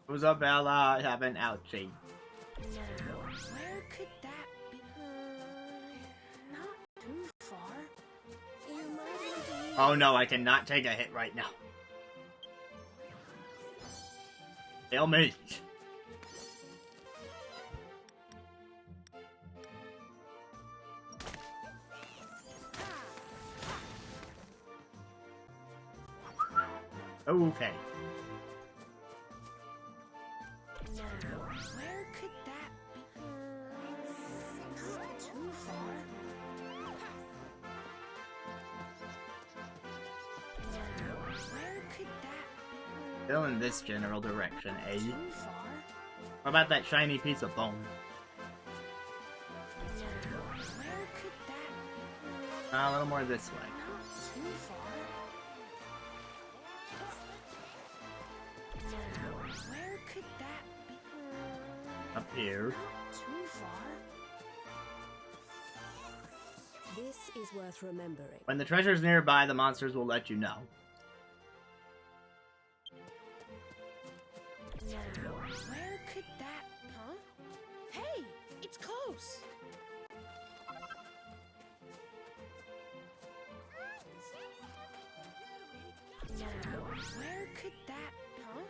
Oozabella, I have an ouchie. Now, where could that be? Not too far. You might indeed. Oh no, I cannot take a hit right now. Kill me. Okay. Now, where could that be? Not too far. Now, where could that be? Still in this general direction, eh? Too far. What about that shiny piece of bone? Now, where could that be? A little more this way. Not too far. Now, where could that be? Up here. Not too far. This is worth remembering. When the treasure's nearby, the monsters will let you know. Now, where could that? Huh? Hey, it's close. Now, where could that? Huh?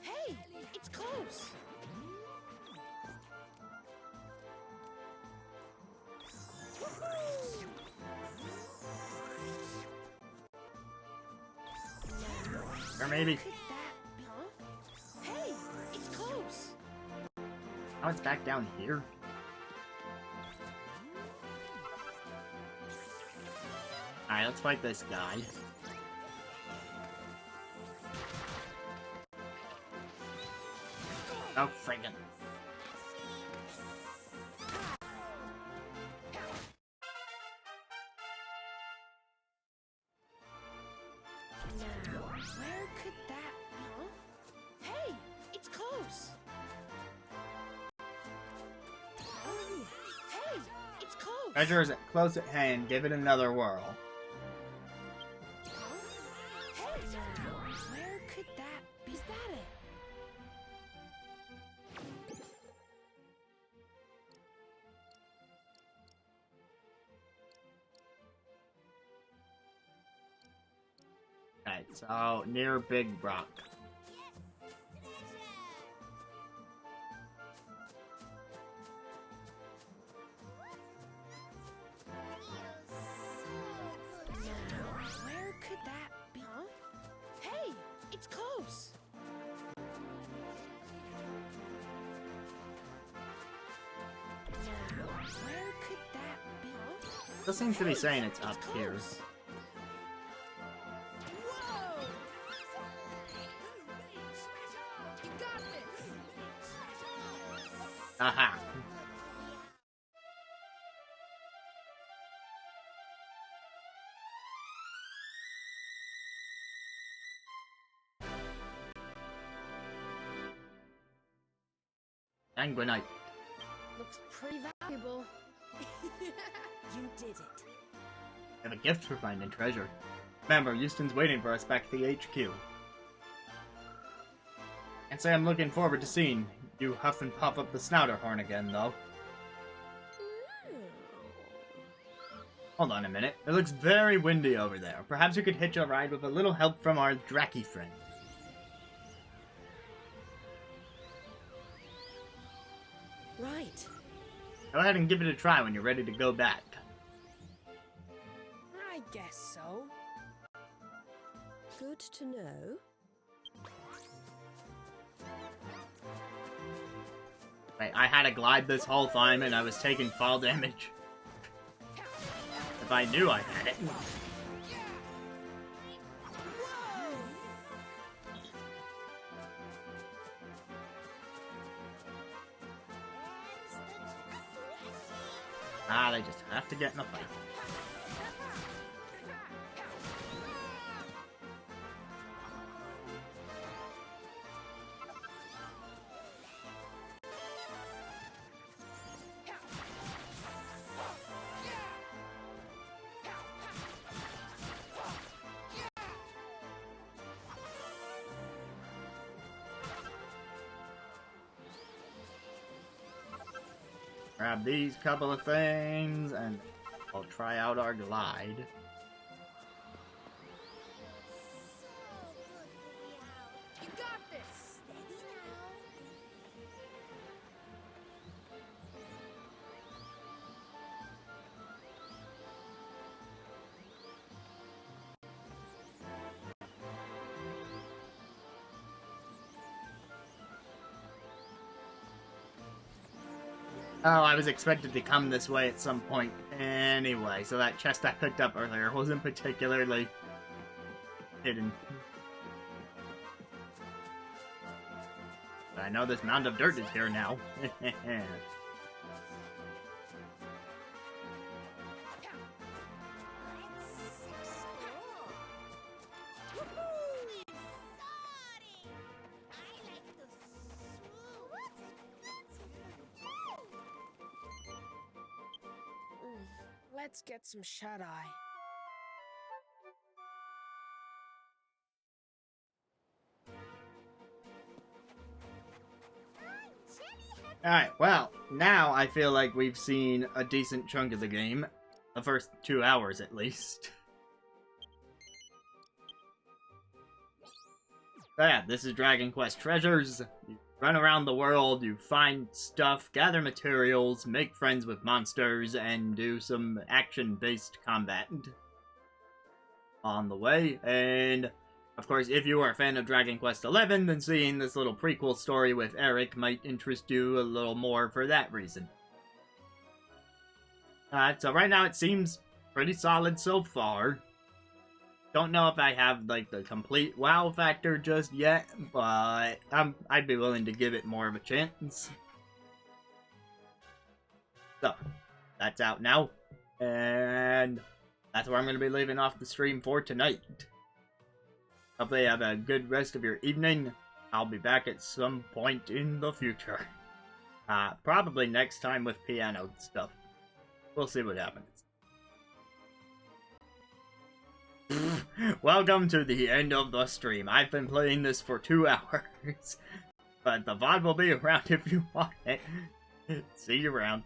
Hey, it's close. Or maybe. Could that? Huh? Hey, it's close. Oh, it's back down here. Alright, let's fight this guy. Oh, friggin'. Now, where could that be? Huh? Hey, it's close. Hey, it's close. Treasure is close at hand. Give it another whirl. Hey, now, where could that be? Is that it? Alright, so near Big Rock. Now, where could that be? Huh? Hey, it's close. Now, where could that be? Huh? Still seems to be saying it's up here. Close. You got this. Aha! Sanguinite. Looks pretty valuable. You did it. I have a gift for finding treasure. Remember, Houston's waiting for us back at the HQ. Can't say I'm looking forward to seeing you huff and puff up the snouter horn again, though. Hold on a minute. It looks very windy over there. Perhaps you could hitch a ride with a little help from our Dracky friend. Right. Go ahead and give it a try when you're ready to go back. I guess so. Good to know. Wait, I had a glide this whole time and I was taking fall damage. If I knew I had it. Ah, they just have to get in a fight. Grab these couple of things, and I'll try out our glide. You got this. Oh, I was expected to come this way at some point anyway, so that chest I picked up earlier wasn't particularly hidden. But I know this mound of dirt is here now. Let's get some shut-eye. Alright, well, now I feel like we've seen a decent chunk of the game. The first 2 hours, at least. So yeah, this is Dragon Quest Treasures. You run around the world, you find stuff, gather materials, make friends with monsters, and do some action-based combat on the way. And, of course, if you are a fan of Dragon Quest XI, then seeing this little prequel story with Erik might interest you a little more for that reason. So right now it seems pretty solid so far. Don't know if I have, like, the complete wow factor just yet, but I'd be willing to give it more of a chance. So, that's out now, and that's where I'm going to be leaving off the stream for tonight. Hopefully you have a good rest of your evening. I'll be back at some point in the future. Probably next time with piano stuff. We'll see what happens. Welcome to the end of the stream. I've been playing this for 2 hours. But the VOD will be around if you want it. See you around.